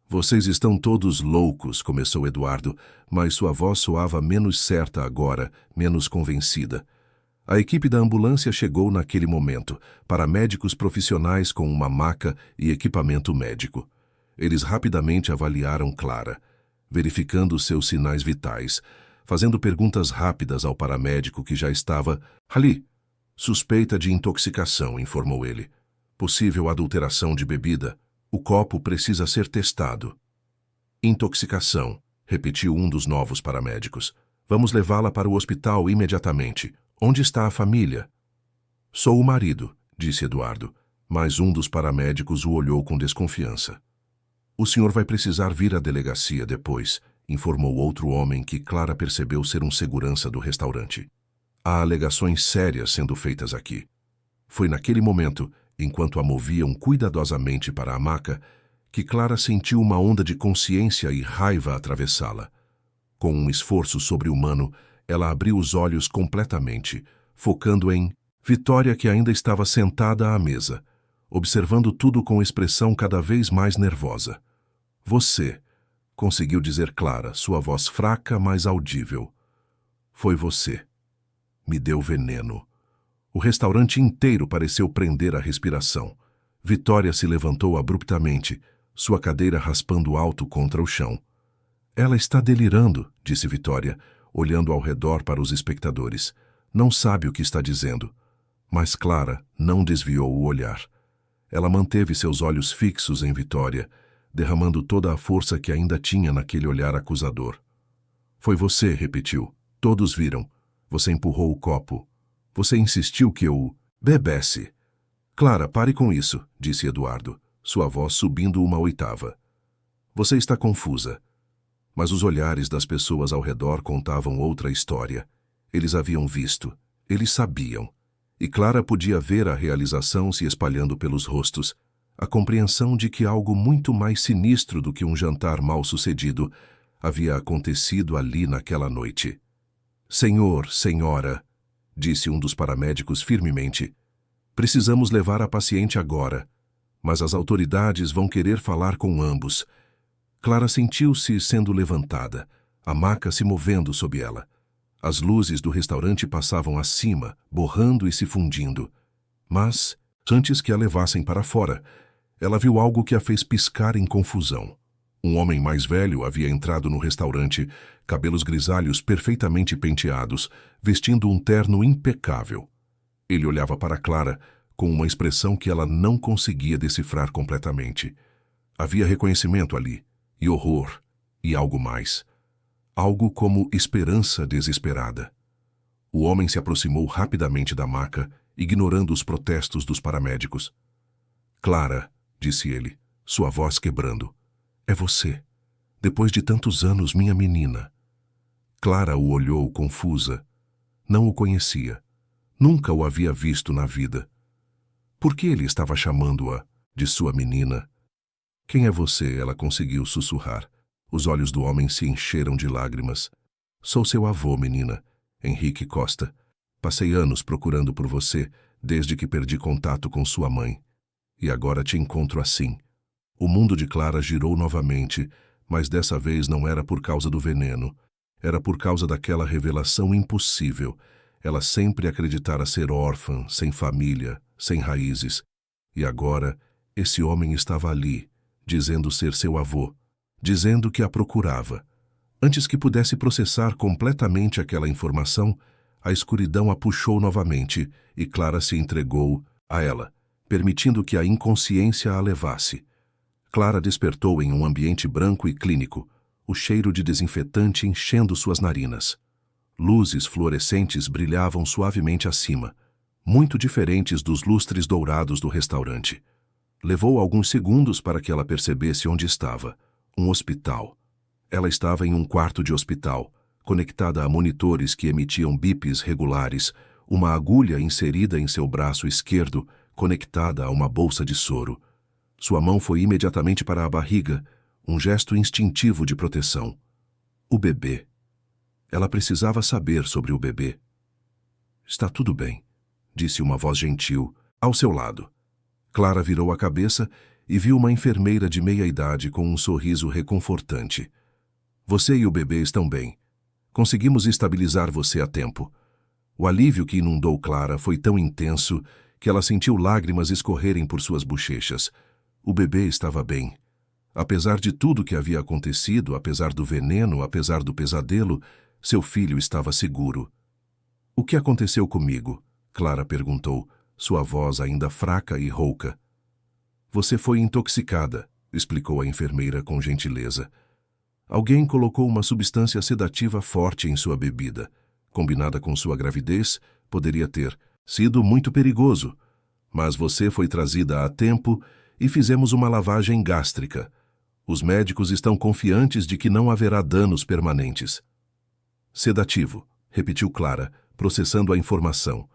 Vocês estão todos loucos, começou Eduardo, mas sua voz soava menos certa agora, menos convencida. A equipe da ambulância chegou naquele momento, paramédicos profissionais com uma maca e equipamento médico. Eles rapidamente avaliaram Clara, verificando seus sinais vitais, fazendo perguntas rápidas ao paramédico que já estava ali. Suspeita de intoxicação, informou ele. Possível adulteração de bebida. O copo precisa ser testado. Intoxicação, repetiu um dos novos paramédicos. Vamos levá-la para o hospital imediatamente. Onde está a família? Sou o marido, disse Eduardo, mas um dos paramédicos o olhou com desconfiança. O senhor vai precisar vir à delegacia depois, informou outro homem que Clara percebeu ser um segurança do restaurante. Há alegações sérias sendo feitas aqui. Foi naquele momento, enquanto a moviam cuidadosamente para a maca, que Clara sentiu uma onda de consciência e raiva atravessá-la. Com um esforço sobre-humano, ela abriu os olhos completamente, focando em Vitória, que ainda estava sentada à mesa, observando tudo com expressão cada vez mais nervosa. Você, conseguiu dizer Clara, sua voz fraca, mas audível. Foi você. Me deu veneno. O restaurante inteiro pareceu prender a respiração. Vitória se levantou abruptamente, sua cadeira raspando alto contra o chão. Ela está delirando, disse Vitória, olhando ao redor para os espectadores. Não sabe o que está dizendo. Mas Clara não desviou o olhar. Ela manteve seus olhos fixos em Vitória, derramando toda a força que ainda tinha naquele olhar acusador. Foi você, repetiu. Todos viram. Você empurrou o copo. Você insistiu que eu bebesse. Clara, pare com isso, disse Eduardo, sua voz subindo uma oitava. Você está confusa. Mas os olhares das pessoas ao redor contavam outra história. Eles haviam visto. Eles sabiam. E Clara podia ver a realização se espalhando pelos rostos, a compreensão de que algo muito mais sinistro do que um jantar mal-sucedido havia acontecido ali naquela noite. Senhor, senhora, disse um dos paramédicos firmemente, precisamos levar a paciente agora, mas as autoridades vão querer falar com ambos. Clara sentiu-se sendo levantada, a maca se movendo sob ela. As luzes do restaurante passavam acima, borrando e se fundindo. Mas, antes que a levassem para fora, ela viu algo que a fez piscar em confusão. Um homem mais velho havia entrado no restaurante, cabelos grisalhos perfeitamente penteados, vestindo um terno impecável. Ele olhava para Clara com uma expressão que ela não conseguia decifrar completamente. Havia reconhecimento ali, e horror, e algo mais. Algo como esperança desesperada. O homem se aproximou rapidamente da maca, ignorando os protestos dos paramédicos. Clara, disse ele, sua voz quebrando. É você. Depois de tantos anos, minha menina. Clara o olhou confusa. Não o conhecia. Nunca o havia visto na vida. Por que ele estava chamando-a de sua menina? Quem é você? Ela conseguiu sussurrar. Os olhos do homem se encheram de lágrimas. Sou seu avô, menina. Henrique Costa. Passei anos procurando por você, desde que perdi contato com sua mãe. E agora te encontro assim. O mundo de Clara girou novamente, mas dessa vez não era por causa do veneno. Era por causa daquela revelação impossível. Ela sempre acreditara ser órfã, sem família, sem raízes. E agora, esse homem estava ali, dizendo ser seu avô, dizendo que a procurava. Antes que pudesse processar completamente aquela informação, a escuridão a puxou novamente e Clara se entregou a ela, permitindo que a inconsciência a levasse. Clara despertou em um ambiente branco e clínico, o cheiro de desinfetante enchendo suas narinas. Luzes fluorescentes brilhavam suavemente acima, muito diferentes dos lustres dourados do restaurante. Levou alguns segundos para que ela percebesse onde estava. Um hospital. Ela estava em um quarto de hospital, conectada a monitores que emitiam bips regulares, uma agulha inserida em seu braço esquerdo, conectada a uma bolsa de soro. Sua mão foi imediatamente para a barriga, um gesto instintivo de proteção. O bebê. Ela precisava saber sobre o bebê. Está tudo bem, disse uma voz gentil, ao seu lado. Clara virou a cabeça e viu uma enfermeira de meia-idade com um sorriso reconfortante. Você e o bebê estão bem. Conseguimos estabilizar você a tempo. O alívio que inundou Clara foi tão intenso que ela sentiu lágrimas escorrerem por suas bochechas. O bebê estava bem. Apesar de tudo que havia acontecido, apesar do veneno, apesar do pesadelo, seu filho estava seguro. O que aconteceu comigo? Clara perguntou, sua voz ainda fraca e rouca. Você foi intoxicada, explicou a enfermeira com gentileza. Alguém colocou uma substância sedativa forte em sua bebida. Combinada com sua gravidez, poderia ter sido muito perigoso. Mas você foi trazida a tempo e fizemos uma lavagem gástrica. Os médicos estão confiantes de que não haverá danos permanentes. Sedativo, repetiu Clara, processando a informação.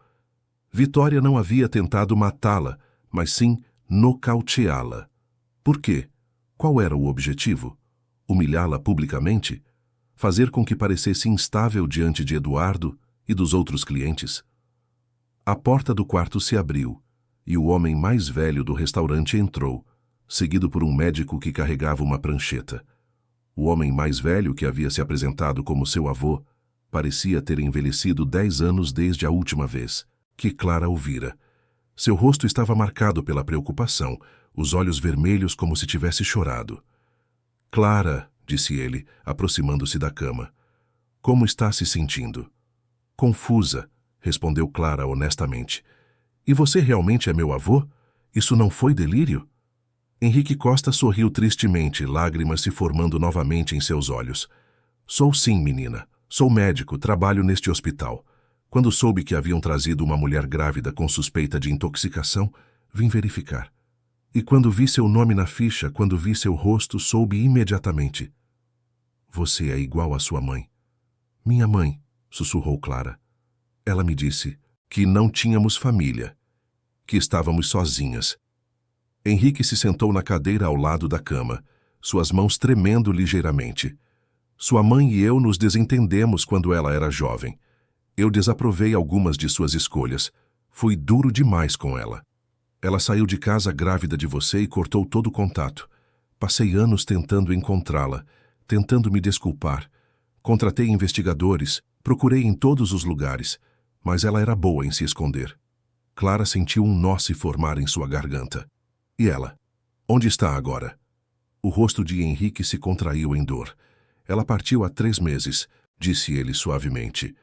Vitória não havia tentado matá-la, mas sim nocauteá-la. Por quê? Qual era o objetivo? Humilhá-la publicamente? Fazer com que parecesse instável diante de Eduardo e dos outros clientes? A porta do quarto se abriu e o homem mais velho do restaurante entrou, seguido por um médico que carregava uma prancheta. O homem mais velho, que havia se apresentado como seu avô, parecia ter envelhecido 10 anos desde a última vez que Clara o vira. Seu rosto estava marcado pela preocupação, os olhos vermelhos como se tivesse chorado. Clara, disse ele, aproximando-se da cama. Como está se sentindo? Confusa, respondeu Clara honestamente. E você realmente é meu avô? Isso não foi delírio? Henrique Costa sorriu tristemente, lágrimas se formando novamente em seus olhos. Sou sim, menina. Sou médico, trabalho neste hospital. Quando soube que haviam trazido uma mulher grávida com suspeita de intoxicação, vim verificar. E quando vi seu nome na ficha, quando vi seu rosto, soube imediatamente. Você é igual à sua mãe. Minha mãe, sussurrou Clara. Ela me disse que não tínhamos família, que estávamos sozinhas. Henrique se sentou na cadeira ao lado da cama, suas mãos tremendo ligeiramente. Sua mãe e eu nos desentendemos quando ela era jovem. Eu desaprovei algumas de suas escolhas. Fui duro demais com ela. Ela saiu de casa grávida de você e cortou todo o contato. Passei anos tentando encontrá-la, tentando me desculpar. Contratei investigadores, procurei em todos os lugares, mas ela era boa em se esconder. Clara sentiu um nó se formar em sua garganta. E ela? Onde está agora? O rosto de Henrique se contraiu em dor. Ela partiu há 3 meses, disse ele suavemente.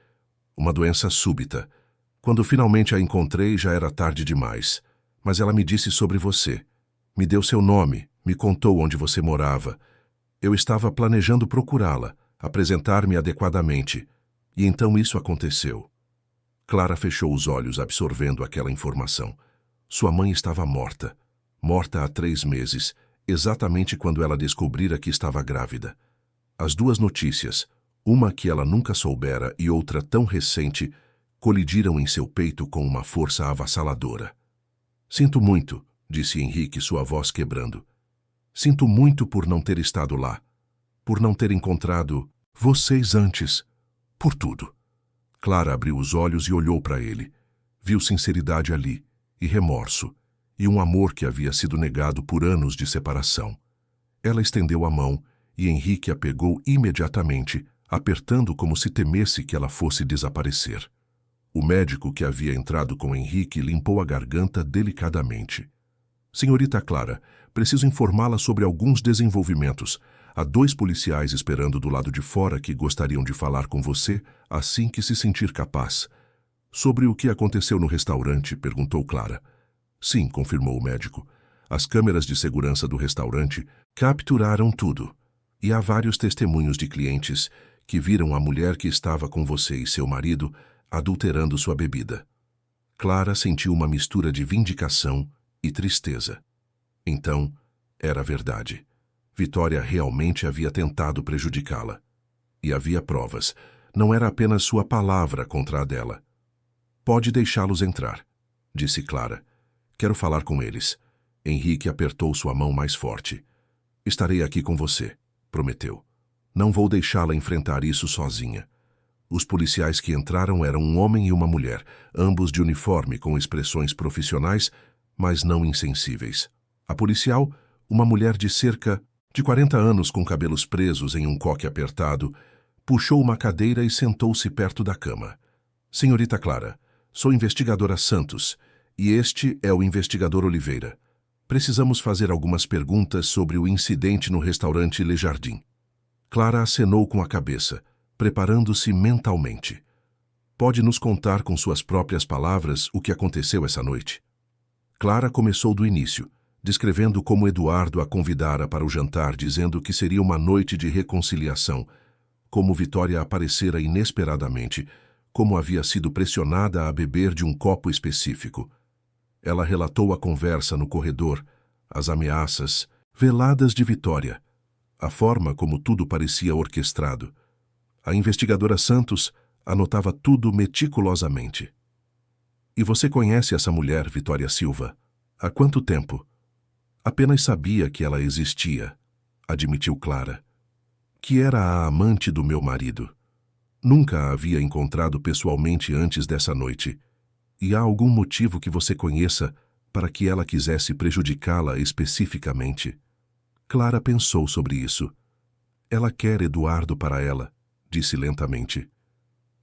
Uma doença súbita. Quando finalmente a encontrei, já era tarde demais. Mas ela me disse sobre você. Me deu seu nome, me contou onde você morava. Eu estava planejando procurá-la, apresentar-me adequadamente. E então isso aconteceu. Clara fechou os olhos, absorvendo aquela informação. Sua mãe estava morta. Morta há 3 meses, exatamente quando ela descobrira que estava grávida. As 2 notícias, uma que ela nunca soubera e outra tão recente, colidiram em seu peito com uma força avassaladora. Sinto muito, disse Henrique, sua voz quebrando. Sinto muito por não ter estado lá, por não ter encontrado vocês antes, por tudo. Clara abriu os olhos e olhou para ele. Viu sinceridade ali, e remorso, e um amor que havia sido negado por anos de separação. Ela estendeu a mão e Henrique a pegou imediatamente, apertando como se temesse que ela fosse desaparecer. O médico que havia entrado com Henrique limpou a garganta delicadamente. Senhorita Clara, preciso informá-la sobre alguns desenvolvimentos. Há 2 policiais esperando do lado de fora que gostariam de falar com você assim que se sentir capaz. Sobre o que aconteceu no restaurante, perguntou Clara. Sim, confirmou o médico. As câmeras de segurança do restaurante capturaram tudo. E há vários testemunhos de clientes que viram a mulher que estava com você e seu marido adulterando sua bebida. Clara sentiu uma mistura de vindicação e tristeza. Então, era verdade. Vitória realmente havia tentado prejudicá-la. E havia provas. Não era apenas sua palavra contra a dela. Pode deixá-los entrar, disse Clara. Quero falar com eles. Henrique apertou sua mão mais forte. Estarei aqui com você, prometeu. Não vou deixá-la enfrentar isso sozinha. Os policiais que entraram eram um homem e uma mulher, ambos de uniforme com expressões profissionais, mas não insensíveis. A policial, uma mulher de cerca de 40 anos com cabelos presos em um coque apertado, puxou uma cadeira e sentou-se perto da cama. Senhorita Clara, sou investigadora Santos, e este é o investigador Oliveira. Precisamos fazer algumas perguntas sobre o incidente no restaurante Le Jardim. Clara acenou com a cabeça, preparando-se mentalmente. Pode nos contar com suas próprias palavras o que aconteceu essa noite? Clara começou do início, descrevendo como Eduardo a convidara para o jantar, dizendo que seria uma noite de reconciliação, como Vitória aparecera inesperadamente, como havia sido pressionada a beber de um copo específico. Ela relatou a conversa no corredor, as ameaças, veladas de Vitória, a forma como tudo parecia orquestrado. A investigadora Santos anotava tudo meticulosamente. E você conhece essa mulher, Vitória Silva? Há quanto tempo? Apenas sabia que ela existia, admitiu Clara. Que era a amante do meu marido. Nunca a havia encontrado pessoalmente antes dessa noite. E há algum motivo que você conheça para que ela quisesse prejudicá-la especificamente? Clara pensou sobre isso. Ela quer Eduardo para ela, disse lentamente.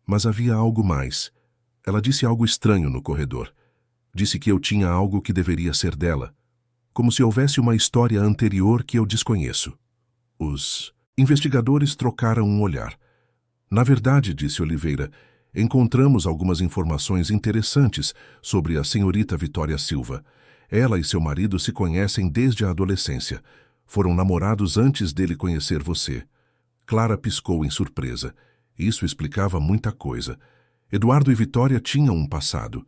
Mas havia algo mais. Ela disse algo estranho no corredor. Disse que eu tinha algo que deveria ser dela, como se houvesse uma história anterior que eu desconheço. Os investigadores trocaram um olhar. Na verdade, disse Oliveira, encontramos algumas informações interessantes sobre a senhorita Vitória Silva. Ela e seu marido se conhecem desde a adolescência. Foram namorados antes dele conhecer você. Clara piscou em surpresa. Isso explicava muita coisa. Eduardo e Vitória tinham um passado.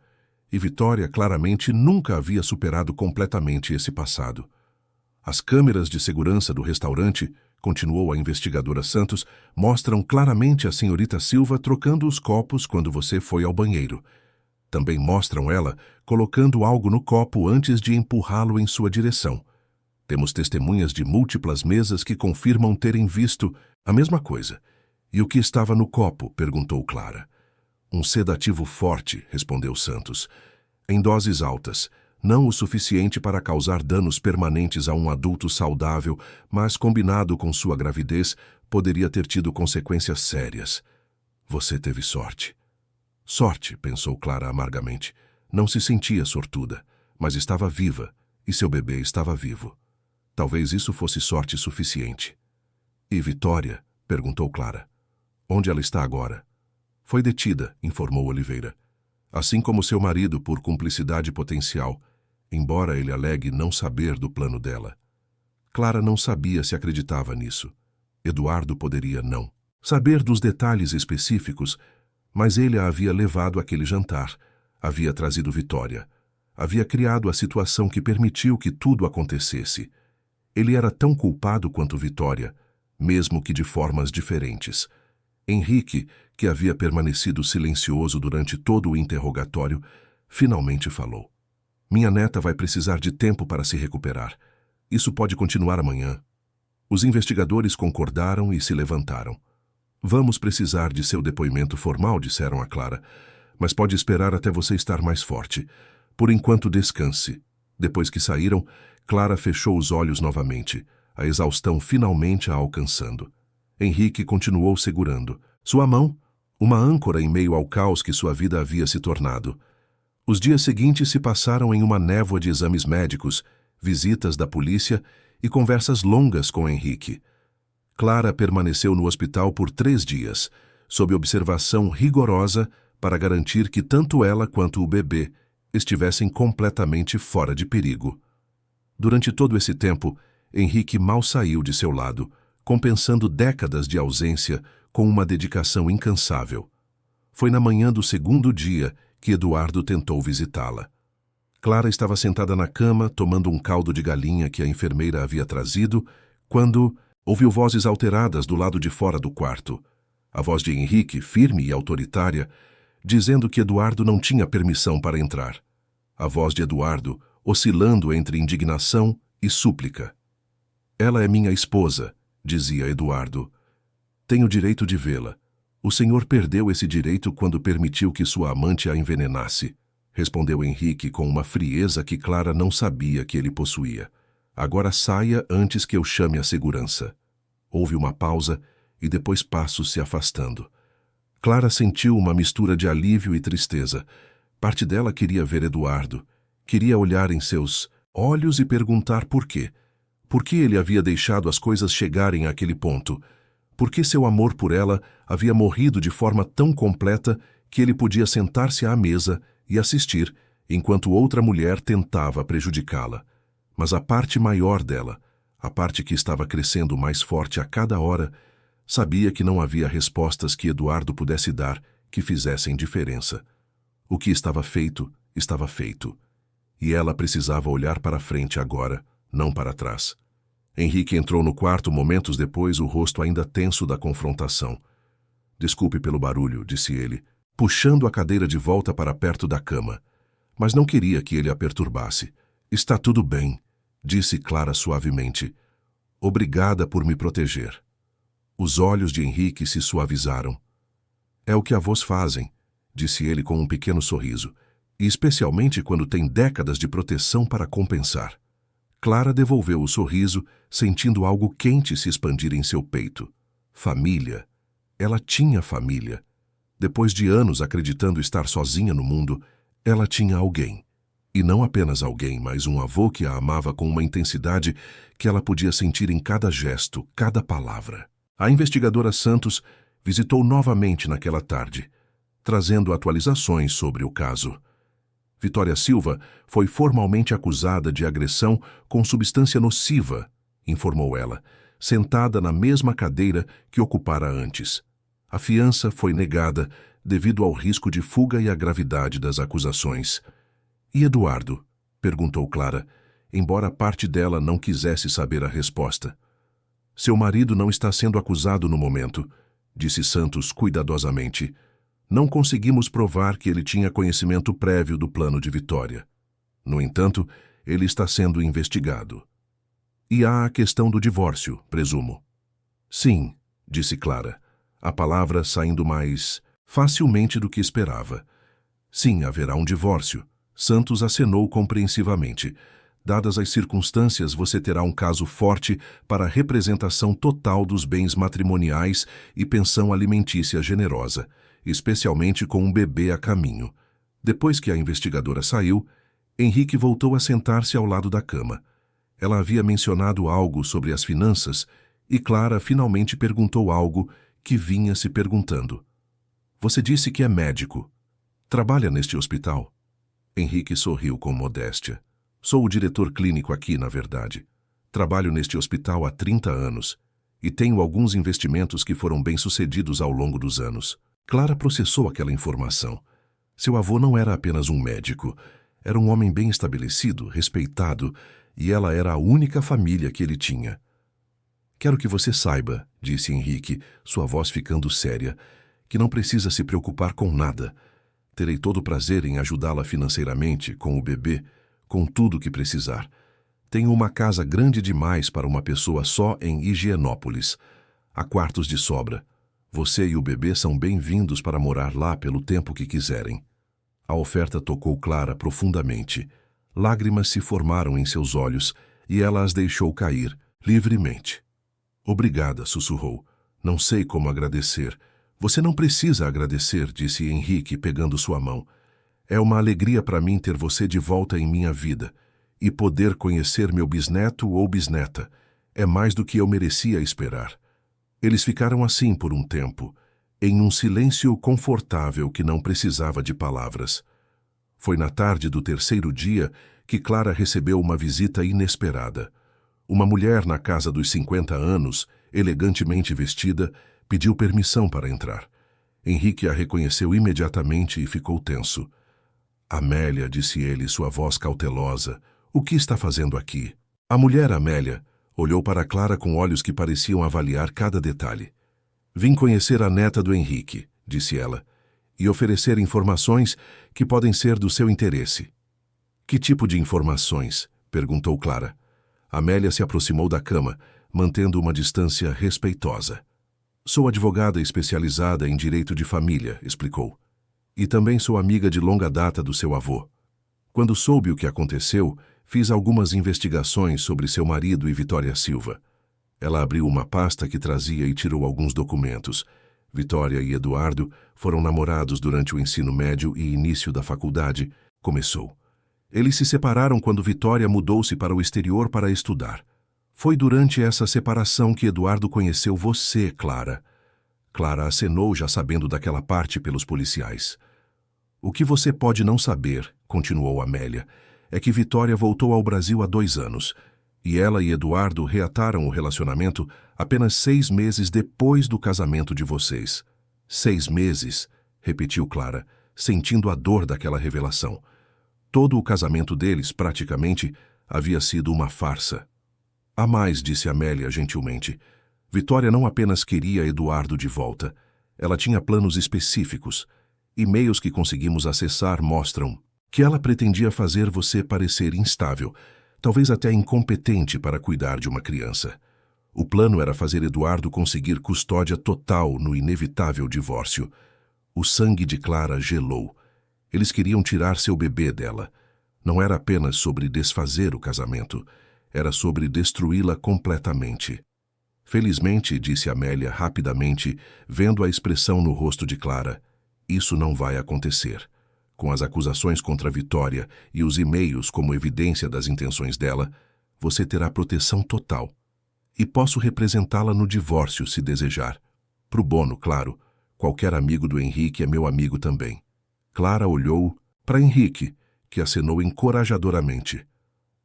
E Vitória claramente nunca havia superado completamente esse passado. As câmeras de segurança do restaurante, continuou a investigadora Santos, mostram claramente a senhorita Silva trocando os copos quando você foi ao banheiro. Também mostram ela colocando algo no copo antes de empurrá-lo em sua direção. Temos testemunhas de múltiplas mesas que confirmam terem visto a mesma coisa. E o que estava no copo? Perguntou Clara. Um sedativo forte, respondeu Santos. Em doses altas, não o suficiente para causar danos permanentes a um adulto saudável, mas combinado com sua gravidez, poderia ter tido consequências sérias. Você teve sorte. Sorte, pensou Clara amargamente. Não se sentia sortuda, mas estava viva, e seu bebê estava vivo. Talvez isso fosse sorte suficiente. E Vitória? Perguntou Clara. Onde ela está agora? Foi detida, informou Oliveira. Assim como seu marido por cumplicidade potencial, embora ele alegue não saber do plano dela. Clara não sabia se acreditava nisso. Eduardo poderia não saber dos detalhes específicos, mas ele a havia levado àquele jantar, havia trazido Vitória, havia criado a situação que permitiu que tudo acontecesse. Ele era tão culpado quanto Vitória, mesmo que de formas diferentes. Henrique, que havia permanecido silencioso durante todo o interrogatório, finalmente falou. Minha neta vai precisar de tempo para se recuperar. Isso pode continuar amanhã. Os investigadores concordaram e se levantaram. Vamos precisar de seu depoimento formal, disseram a Clara, mas pode esperar até você estar mais forte. Por enquanto, descanse. Depois que saíram, Clara fechou os olhos novamente, a exaustão finalmente a alcançando. Henrique continuou segurando. Sua mão, uma âncora em meio ao caos que sua vida havia se tornado. Os dias seguintes se passaram em uma névoa de exames médicos, visitas da polícia e conversas longas com Henrique. Clara permaneceu no hospital por 3 dias, sob observação rigorosa para garantir que tanto ela quanto o bebê estivessem completamente fora de perigo. Durante todo esse tempo, Henrique mal saiu de seu lado, compensando décadas de ausência com uma dedicação incansável. Foi na manhã do 2º dia que Eduardo tentou visitá-la. Clara estava sentada na cama, tomando um caldo de galinha que a enfermeira havia trazido, quando ouviu vozes alteradas do lado de fora do quarto. A voz de Henrique, firme e autoritária, dizendo que Eduardo não tinha permissão para entrar. A voz de Eduardo, oscilando entre indignação e súplica. Ela é minha esposa, dizia Eduardo. Tenho direito de vê-la. O senhor perdeu esse direito quando permitiu que sua amante a envenenasse, respondeu Henrique com uma frieza que Clara não sabia que ele possuía. Agora saia antes que eu chame a segurança. Houve uma pausa e depois passos se afastando. Clara sentiu uma mistura de alívio e tristeza. Parte dela queria ver Eduardo. Queria olhar em seus olhos e perguntar por quê. Por que ele havia deixado as coisas chegarem àquele ponto? Por que seu amor por ela havia morrido de forma tão completa que ele podia sentar-se à mesa e assistir, enquanto outra mulher tentava prejudicá-la? Mas a parte maior dela, a parte que estava crescendo mais forte a cada hora, sabia que não havia respostas que Eduardo pudesse dar que fizessem diferença. O que estava feito, estava feito. E ela precisava olhar para frente agora, não para trás. Henrique entrou no quarto momentos depois, o rosto ainda tenso da confrontação. Desculpe pelo barulho, disse ele, puxando a cadeira de volta para perto da cama. Mas não queria que ele a perturbasse. Está tudo bem, disse Clara suavemente. Obrigada por me proteger. Os olhos de Henrique se suavizaram. É o que avós fazem, disse ele com um pequeno sorriso, e especialmente quando tem décadas de proteção para compensar. Clara devolveu o sorriso, sentindo algo quente se expandir em seu peito. Família. Ela tinha família. Depois de anos acreditando estar sozinha no mundo, ela tinha alguém. E não apenas alguém, mas um avô que a amava com uma intensidade que ela podia sentir em cada gesto, cada palavra. A investigadora Santos visitou novamente naquela tarde, trazendo atualizações sobre o caso. Vitória Silva foi formalmente acusada de agressão com substância nociva, informou ela, sentada na mesma cadeira que ocupara antes. A fiança foi negada devido ao risco de fuga e à gravidade das acusações. E Eduardo? Perguntou Clara, embora parte dela não quisesse saber a resposta. Seu marido não está sendo acusado no momento, disse Santos cuidadosamente. Não conseguimos provar que ele tinha conhecimento prévio do plano de Vitória. No entanto, ele está sendo investigado. E há a questão do divórcio, presumo. Sim, disse Clara, a palavra saindo mais facilmente do que esperava. Sim, haverá um divórcio. Santos acenou compreensivamente. Dadas as circunstâncias, você terá um caso forte para a representação total dos bens matrimoniais e pensão alimentícia generosa, especialmente com um bebê a caminho. Depois que a investigadora saiu, Henrique voltou a sentar-se ao lado da cama. Ela havia mencionado algo sobre as finanças e Clara finalmente perguntou algo que vinha se perguntando. Você disse que é médico. Trabalha neste hospital? Henrique sorriu com modéstia. Sou o diretor clínico aqui, na verdade. Trabalho neste hospital há 30 anos e tenho alguns investimentos que foram bem-sucedidos ao longo dos anos. Clara processou aquela informação. Seu avô não era apenas um médico. Era um homem bem estabelecido, respeitado, e ela era a única família que ele tinha. Quero que você saiba, disse Henrique, sua voz ficando séria, que não precisa se preocupar com nada. Terei todo o prazer em ajudá-la financeiramente, com o bebê, com tudo o que precisar. Tenho uma casa grande demais para uma pessoa só em Higienópolis. Há quartos de sobra. Você e o bebê são bem-vindos para morar lá pelo tempo que quiserem. A oferta tocou Clara profundamente. Lágrimas se formaram em seus olhos e ela as deixou cair, livremente. Obrigada, sussurrou. Não sei como agradecer. Você não precisa agradecer, disse Henrique, pegando sua mão. É uma alegria para mim ter você de volta em minha vida e poder conhecer meu bisneto ou bisneta. É mais do que eu merecia esperar. Eles ficaram assim por um tempo, em um silêncio confortável que não precisava de palavras. Foi na tarde do terceiro dia que Clara recebeu uma visita inesperada. Uma mulher na casa dos 50 anos, elegantemente vestida, pediu permissão para entrar. Henrique a reconheceu imediatamente e ficou tenso. Amélia, disse ele, sua voz cautelosa, o que está fazendo aqui? A mulher, Amélia, olhou para Clara com olhos que pareciam avaliar cada detalhe. Vim conhecer a neta do Henrique, disse ela, e oferecer informações que podem ser do seu interesse. Que tipo de informações? Perguntou Clara. Amélia se aproximou da cama, mantendo uma distância respeitosa. Sou advogada especializada em direito de família, explicou. E também sou amiga de longa data do seu avô. Quando soube o que aconteceu, fiz algumas investigações sobre seu marido e Vitória Silva. Ela abriu uma pasta que trazia e tirou alguns documentos. Vitória e Eduardo foram namorados durante o ensino médio e início da faculdade. Começou. Eles se separaram quando Vitória mudou-se para o exterior para estudar. Foi durante essa separação que Eduardo conheceu você, Clara. Clara acenou, já sabendo daquela parte pelos policiais. O que você pode não saber, continuou Amélia, é que Vitória voltou ao Brasil há 2 anos, e ela e Eduardo reataram o relacionamento apenas 6 meses depois do casamento de vocês. 6 meses, repetiu Clara, sentindo a dor daquela revelação. Todo o casamento deles, praticamente, havia sido uma farsa. Há mais, disse Amélia gentilmente. Vitória não apenas queria Eduardo de volta. Ela tinha planos específicos. E-mails que conseguimos acessar mostram que ela pretendia fazer você parecer instável, talvez até incompetente para cuidar de uma criança. O plano era fazer Eduardo conseguir custódia total no inevitável divórcio. O sangue de Clara gelou. Eles queriam tirar seu bebê dela. Não era apenas sobre desfazer o casamento. Era sobre destruí-la completamente. Felizmente, disse Amélia rapidamente, vendo a expressão no rosto de Clara, isso não vai acontecer. Com as acusações contra Vitória e os e-mails como evidência das intenções dela, você terá proteção total. E posso representá-la no divórcio, se desejar. Pro bono, claro. Qualquer amigo do Henrique é meu amigo também. Clara olhou para Henrique, que acenou encorajadoramente.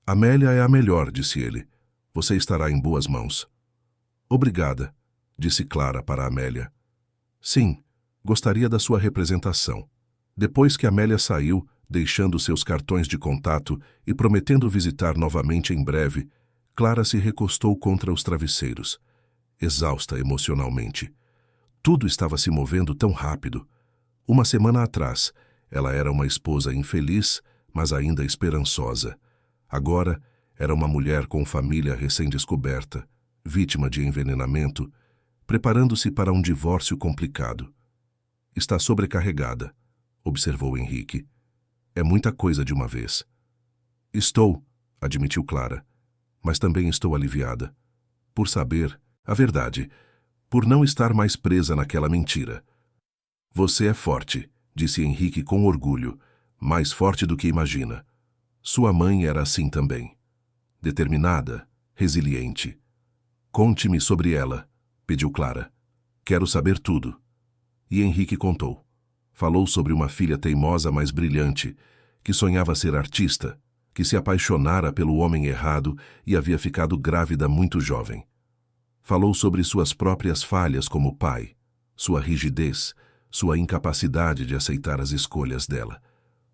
Amélia é a melhor, disse ele. Você estará em boas mãos. Obrigada, disse Clara para Amélia. Sim, gostaria da sua representação. Depois que Amélia saiu, deixando seus cartões de contato e prometendo visitar novamente em breve, Clara se recostou contra os travesseiros, exausta emocionalmente. Tudo estava se movendo tão rápido. Uma semana atrás, ela era uma esposa infeliz, mas ainda esperançosa. Agora, era uma mulher com família recém-descoberta, vítima de envenenamento, preparando-se para um divórcio complicado. Está sobrecarregada, observou Henrique. É muita coisa de uma vez. Estou, admitiu Clara, mas também estou aliviada. Por saber a verdade, por não estar mais presa naquela mentira. Você é forte, disse Henrique com orgulho, mais forte do que imagina. Sua mãe era assim também. Determinada, resiliente. Conte-me sobre ela, pediu Clara. Quero saber tudo. E Henrique contou. Falou sobre uma filha teimosa mas brilhante, que sonhava ser artista, que se apaixonara pelo homem errado e havia ficado grávida muito jovem. Falou sobre suas próprias falhas como pai, sua rigidez, sua incapacidade de aceitar as escolhas dela.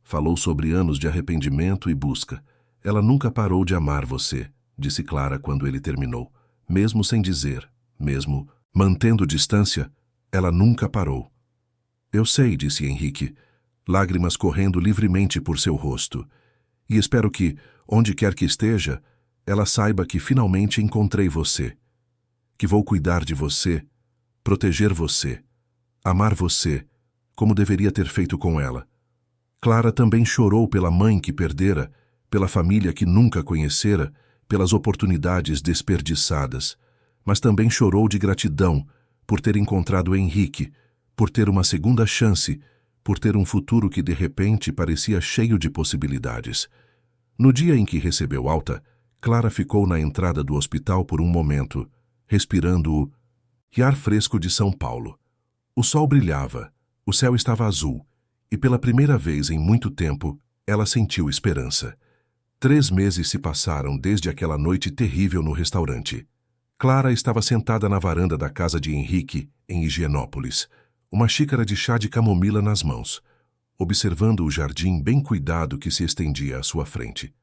Falou sobre anos de arrependimento e busca. Ela nunca parou de amar você, disse Clara quando ele terminou. Mesmo sem dizer, mesmo mantendo distância, ela nunca parou. Eu sei, disse Henrique, lágrimas correndo livremente por seu rosto. E espero que, onde quer que esteja, ela saiba que finalmente encontrei você. Que vou cuidar de você, proteger você, amar você, como deveria ter feito com ela. Clara também chorou pela mãe que perdera, pela família que nunca conhecera, pelas oportunidades desperdiçadas, mas também chorou de gratidão por ter encontrado Henrique, por ter uma segunda chance, por ter um futuro que de repente parecia cheio de possibilidades. No dia em que recebeu alta, Clara ficou na entrada do hospital por um momento, respirando o ar fresco de São Paulo. O sol brilhava, o céu estava azul, e pela primeira vez em muito tempo, ela sentiu esperança. 3 meses se passaram desde aquela noite terrível no restaurante. Clara estava sentada na varanda da casa de Henrique, em Higienópolis, uma xícara de chá de camomila nas mãos. observando o jardim bem cuidado que se estendia à sua frente.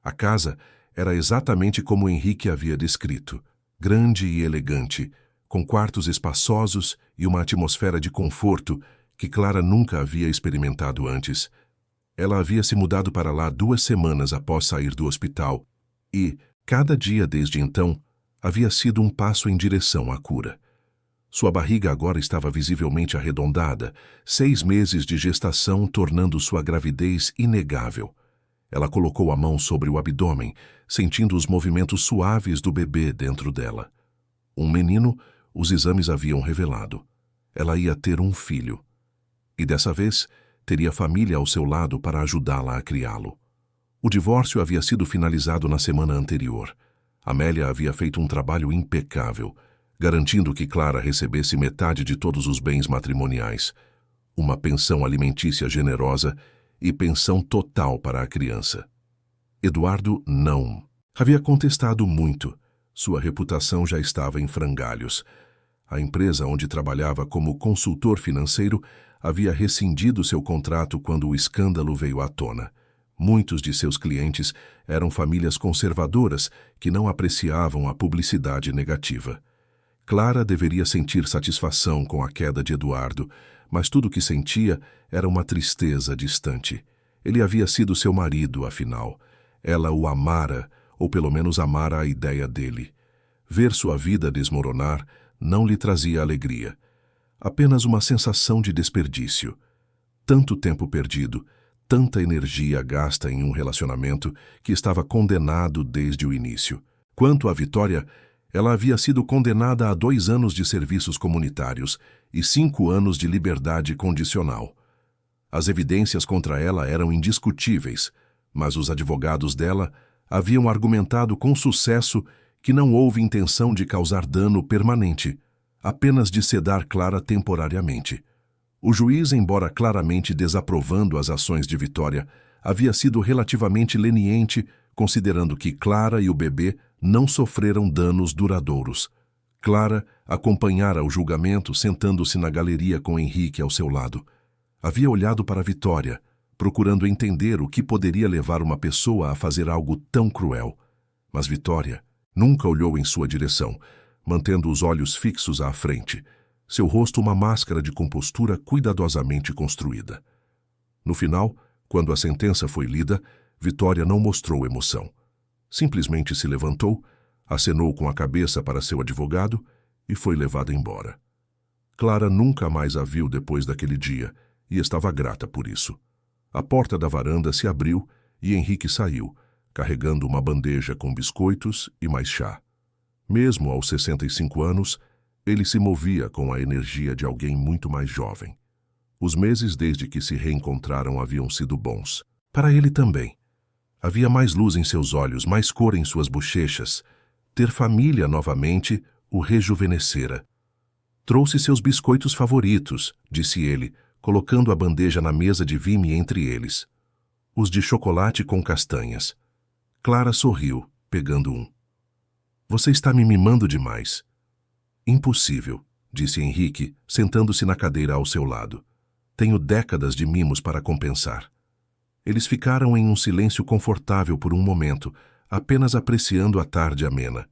A casa era exatamente como Henrique havia descrito, grande e elegante, com quartos espaçosos e uma atmosfera de conforto que Clara nunca havia experimentado antes. Ela havia se mudado para lá 2 semanas após sair do hospital e, cada dia desde então, havia sido um passo em direção à cura. Sua barriga agora estava visivelmente arredondada, 6 meses de gestação tornando sua gravidez inegável. Ela colocou a mão sobre o abdômen, sentindo os movimentos suaves do bebê dentro dela. Um menino, os exames haviam revelado. Ela ia ter um filho. E dessa vez, teria família ao seu lado para ajudá-la a criá-lo. O divórcio havia sido finalizado na semana anterior. Amélia havia feito um trabalho impecável, garantindo que Clara recebesse metade de todos os bens matrimoniais, uma pensão alimentícia generosa e pensão total para a criança. Eduardo não. Havia contestado muito. Sua reputação já estava em frangalhos. A empresa onde trabalhava como consultor financeiro havia rescindido seu contrato quando o escândalo veio à tona. Muitos de seus clientes eram famílias conservadoras que não apreciavam a publicidade negativa. Clara deveria sentir satisfação com a queda de Eduardo, mas tudo o que sentia era uma tristeza distante. Ele havia sido seu marido, afinal. Ela o amara, ou pelo menos amara a ideia dele. Ver sua vida desmoronar não lhe trazia alegria. Apenas uma sensação de desperdício. Tanto tempo perdido, tanta energia gasta em um relacionamento que estava condenado desde o início. Quanto à Vitória, ela havia sido condenada a 2 anos de serviços comunitários e 5 anos de liberdade condicional. As evidências contra ela eram indiscutíveis, mas os advogados dela haviam argumentado com sucesso que não houve intenção de causar dano permanente, apenas de sedar Clara temporariamente. O juiz, embora claramente desaprovando as ações de Vitória, havia sido relativamente leniente, considerando que Clara e o bebê não sofreram danos duradouros. Clara acompanhara o julgamento sentando-se na galeria com Henrique ao seu lado. Havia olhado para Vitória, procurando entender o que poderia levar uma pessoa a fazer algo tão cruel. Mas Vitória nunca olhou em sua direção, mantendo os olhos fixos à frente, seu rosto uma máscara de compostura cuidadosamente construída. No final, quando a sentença foi lida, Vitória não mostrou emoção. Simplesmente se levantou, acenou com a cabeça para seu advogado e foi levada embora. Clara nunca mais a viu depois daquele dia e estava grata por isso. A porta da varanda se abriu e Henrique saiu, carregando uma bandeja com biscoitos e mais chá. Mesmo aos 65 anos, ele se movia com a energia de alguém muito mais jovem. Os meses desde que se reencontraram haviam sido bons. Para ele também. Havia mais luz em seus olhos, mais cor em suas bochechas. Ter família novamente o rejuvenescera. Trouxe seus biscoitos favoritos, disse ele, colocando a bandeja na mesa de Vime entre eles. Os de chocolate com castanhas. Clara sorriu, pegando um. Você está me mimando demais. Impossível, disse Henrique, sentando-se na cadeira ao seu lado. Tenho décadas de mimos para compensar. Eles ficaram em um silêncio confortável por um momento, apenas apreciando a tarde amena.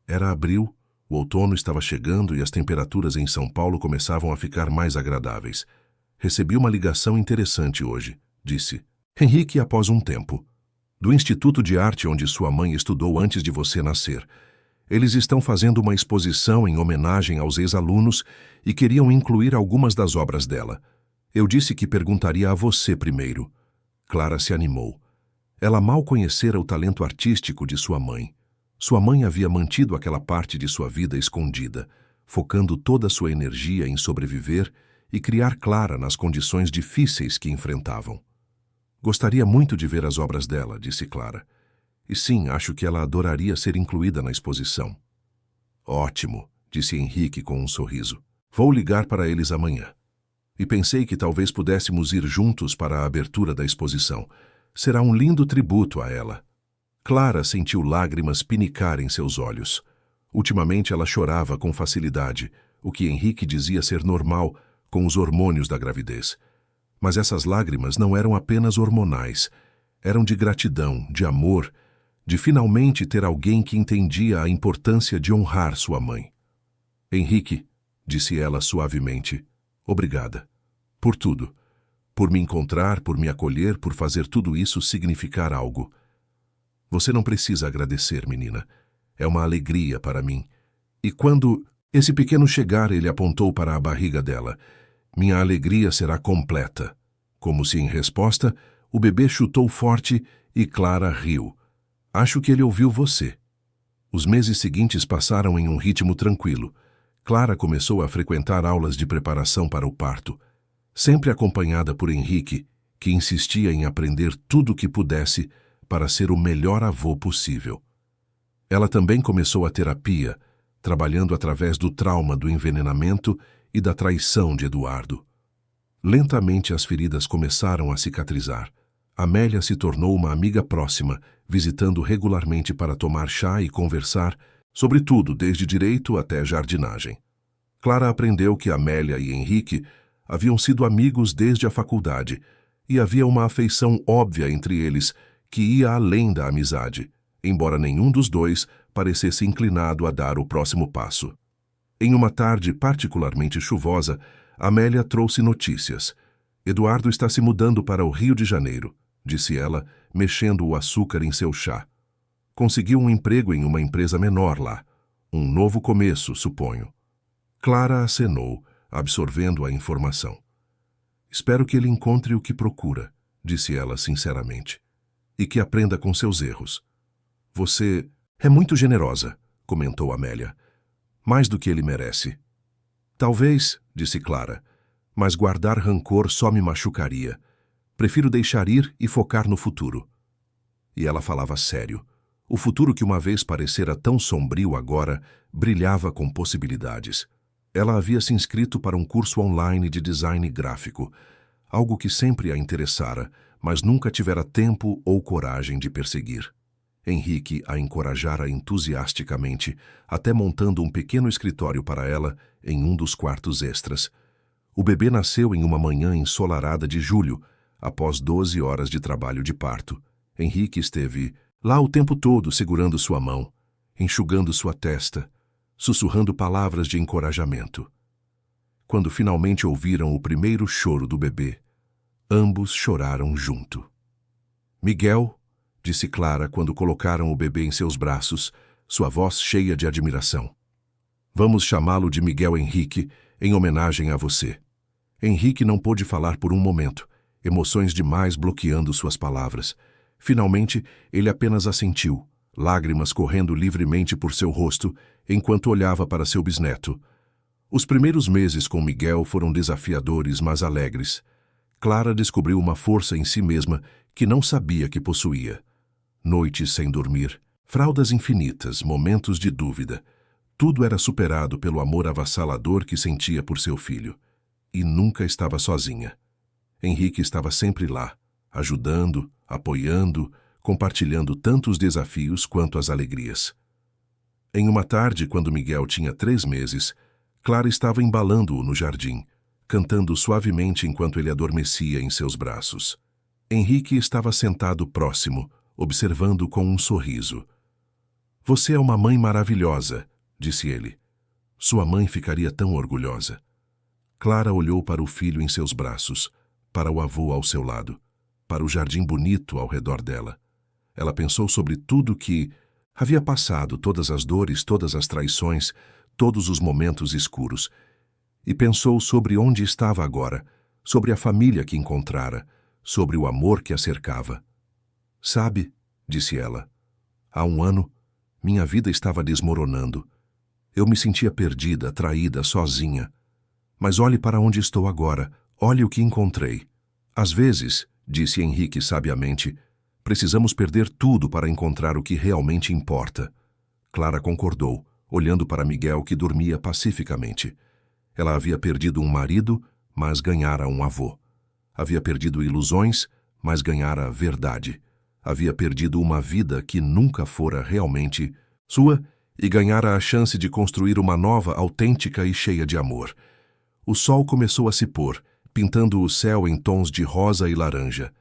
Era abril, o outono estava chegando e as temperaturas em São Paulo começavam a ficar mais agradáveis. Recebi uma ligação interessante hoje, disse Henrique após um tempo. Do Instituto de Arte onde sua mãe estudou antes de você nascer. Eles estão fazendo uma exposição em homenagem aos ex-alunos e queriam incluir algumas das obras dela. Eu disse que perguntaria a você primeiro. Clara se animou. Ela mal conhecera o talento artístico de sua mãe. Sua mãe havia mantido aquela parte de sua vida escondida, focando toda a sua energia em sobreviver e criar Clara nas condições difíceis que enfrentavam. Gostaria muito de ver as obras dela, disse Clara. E sim, acho que ela adoraria ser incluída na exposição. Ótimo, disse Henrique com um sorriso. Vou ligar para eles amanhã. E pensei que talvez pudéssemos ir juntos para a abertura da exposição. Será um lindo tributo a ela. Clara sentiu lágrimas pinicar em seus olhos. Ultimamente ela chorava com facilidade, o que Henrique dizia ser normal com os hormônios da gravidez. Mas essas lágrimas não eram apenas hormonais. Eram de gratidão, de amor, de finalmente ter alguém que entendia a importância de honrar sua mãe. Henrique, disse ela suavemente, obrigada. Por tudo. Por me encontrar, por me acolher, por fazer tudo isso significar algo. Você não precisa agradecer, menina. É uma alegria para mim. E quando esse pequeno chegar, ele apontou para a barriga dela. Minha alegria será completa. Como se em resposta, o bebê chutou forte e Clara riu. Acho que ele ouviu você. Os meses seguintes passaram em um ritmo tranquilo. Clara começou a frequentar aulas de preparação para o parto, sempre acompanhada por Henrique, que insistia em aprender tudo o que pudesse para ser o melhor avô possível. Ela também começou a terapia, trabalhando através do trauma do envenenamento e da traição de Eduardo. Lentamente as feridas começaram a cicatrizar. Amélia se tornou uma amiga próxima, visitando regularmente para tomar chá e conversar sobre tudo, desde direito até jardinagem. Clara aprendeu que Amélia e Henrique haviam sido amigos desde a faculdade e havia uma afeição óbvia entre eles que ia além da amizade, embora nenhum dos dois parecesse inclinado a dar o próximo passo. Em uma tarde particularmente chuvosa, Amélia trouxe notícias. Eduardo está se mudando para o Rio de Janeiro, disse ela, mexendo o açúcar em seu chá. Conseguiu um emprego em uma empresa menor lá. Um novo começo, suponho. Clara acenou, absorvendo a informação. Espero que ele encontre o que procura, disse ela sinceramente, e que aprenda com seus erros. Você é muito generosa, comentou Amélia. Mais do que ele merece. Talvez, disse Clara, mas guardar rancor só me machucaria. Prefiro deixar ir e focar no futuro. E ela falava sério. O futuro que uma vez parecera tão sombrio agora brilhava com possibilidades. Ela havia se inscrito para um curso online de design gráfico, algo que sempre a interessara, mas nunca tivera tempo ou coragem de perseguir. Henrique a encorajara entusiasticamente, até montando um pequeno escritório para ela em um dos quartos extras. O bebê nasceu em uma manhã ensolarada de julho, após 12 horas de trabalho de parto. Henrique esteve lá o tempo todo segurando sua mão, enxugando sua testa, sussurrando palavras de encorajamento. Quando finalmente ouviram o primeiro choro do bebê, ambos choraram junto. Miguel, disse Clara quando colocaram o bebê em seus braços, sua voz cheia de admiração. Vamos chamá-lo de Miguel Henrique, em homenagem a você. Henrique não pôde falar por um momento, emoções demais bloqueando suas palavras. Finalmente, ele apenas assentiu, lágrimas correndo livremente por seu rosto, enquanto olhava para seu bisneto. Os primeiros meses com Miguel foram desafiadores, mas alegres. Clara descobriu uma força em si mesma que não sabia que possuía. Noites sem dormir, fraldas infinitas, momentos de dúvida. Tudo era superado pelo amor avassalador que sentia por seu filho. E nunca estava sozinha. Henrique estava sempre lá, ajudando, apoiando, compartilhando tanto os desafios quanto as alegrias. Em uma tarde, quando Miguel tinha 3 meses, Clara estava embalando-o no jardim, cantando suavemente enquanto ele adormecia em seus braços. Henrique estava sentado próximo, observando com um sorriso. Você é uma mãe maravilhosa, disse ele. Sua mãe ficaria tão orgulhosa. Clara olhou para o filho em seus braços, para o avô ao seu lado, para o jardim bonito ao redor dela. Ela pensou sobre tudo que havia passado, todas as dores, todas as traições, todos os momentos escuros. E pensou sobre onde estava agora, sobre a família que encontrara, sobre o amor que a cercava. Sabe, disse ela, há 1 ano, minha vida estava desmoronando. Eu me sentia perdida, traída, sozinha. Mas olhe para onde estou agora, olhe o que encontrei. Às vezes, disse Henrique sabiamente, precisamos perder tudo para encontrar o que realmente importa. Clara concordou, olhando para Miguel que dormia pacificamente. Ela havia perdido um marido, mas ganhara um avô. Havia perdido ilusões, mas ganhara verdade. Havia perdido uma vida que nunca fora realmente sua e ganhara a chance de construir uma nova, autêntica e cheia de amor. O sol começou a se pôr, pintando o céu em tons de rosa e laranja.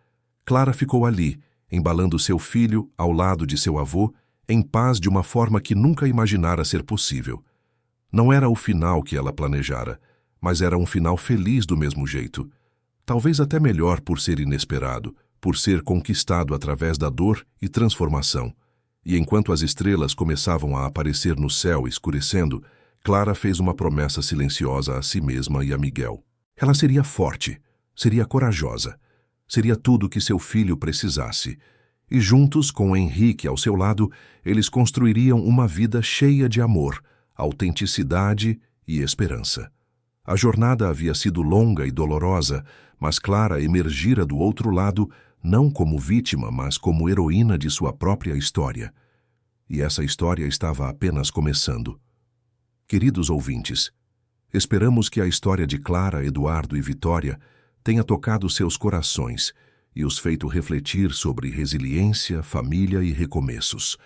Clara ficou ali, embalando seu filho ao lado de seu avô, em paz de uma forma que nunca imaginara ser possível. Não era o final que ela planejara, mas era um final feliz do mesmo jeito. Talvez até melhor por ser inesperado, por ser conquistado através da dor e transformação. E enquanto as estrelas começavam a aparecer no céu escurecendo, Clara fez uma promessa silenciosa a si mesma e a Miguel. Ela seria forte, seria corajosa, seria tudo o que seu filho precisasse. E juntos, com Henrique ao seu lado, eles construiriam uma vida cheia de amor, autenticidade e esperança. A jornada havia sido longa e dolorosa, mas Clara emergira do outro lado, não como vítima, mas como heroína de sua própria história. E essa história estava apenas começando. Queridos ouvintes, esperamos que a história de Clara, Eduardo e Vitória tenha tocado seus corações e os feito refletir sobre resiliência, família e recomeços.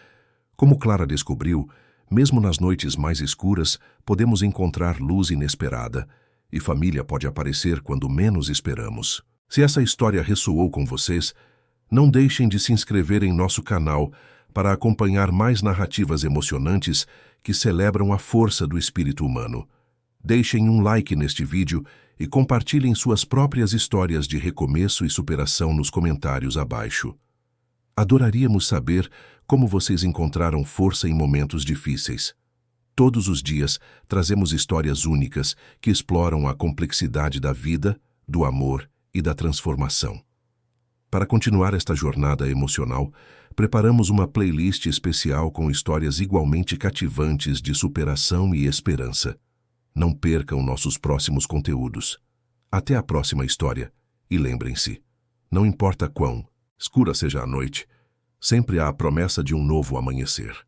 Como Clara descobriu, mesmo nas noites mais escuras, podemos encontrar luz inesperada, e família pode aparecer quando menos esperamos. Se essa história ressoou com vocês, não deixem de se inscrever em nosso canal para acompanhar mais narrativas emocionantes que celebram a força do espírito humano. Deixem um like neste vídeo e compartilhem suas próprias histórias de recomeço e superação nos comentários abaixo. Adoraríamos saber como vocês encontraram força em momentos difíceis. Todos os dias trazemos histórias únicas que exploram a complexidade da vida, do amor e da transformação. Para continuar esta jornada emocional, preparamos uma playlist especial com histórias igualmente cativantes de superação e esperança. Não percam nossos próximos conteúdos. Até a próxima história. E lembrem-se, não importa quão escura seja a noite, sempre há a promessa de um novo amanhecer.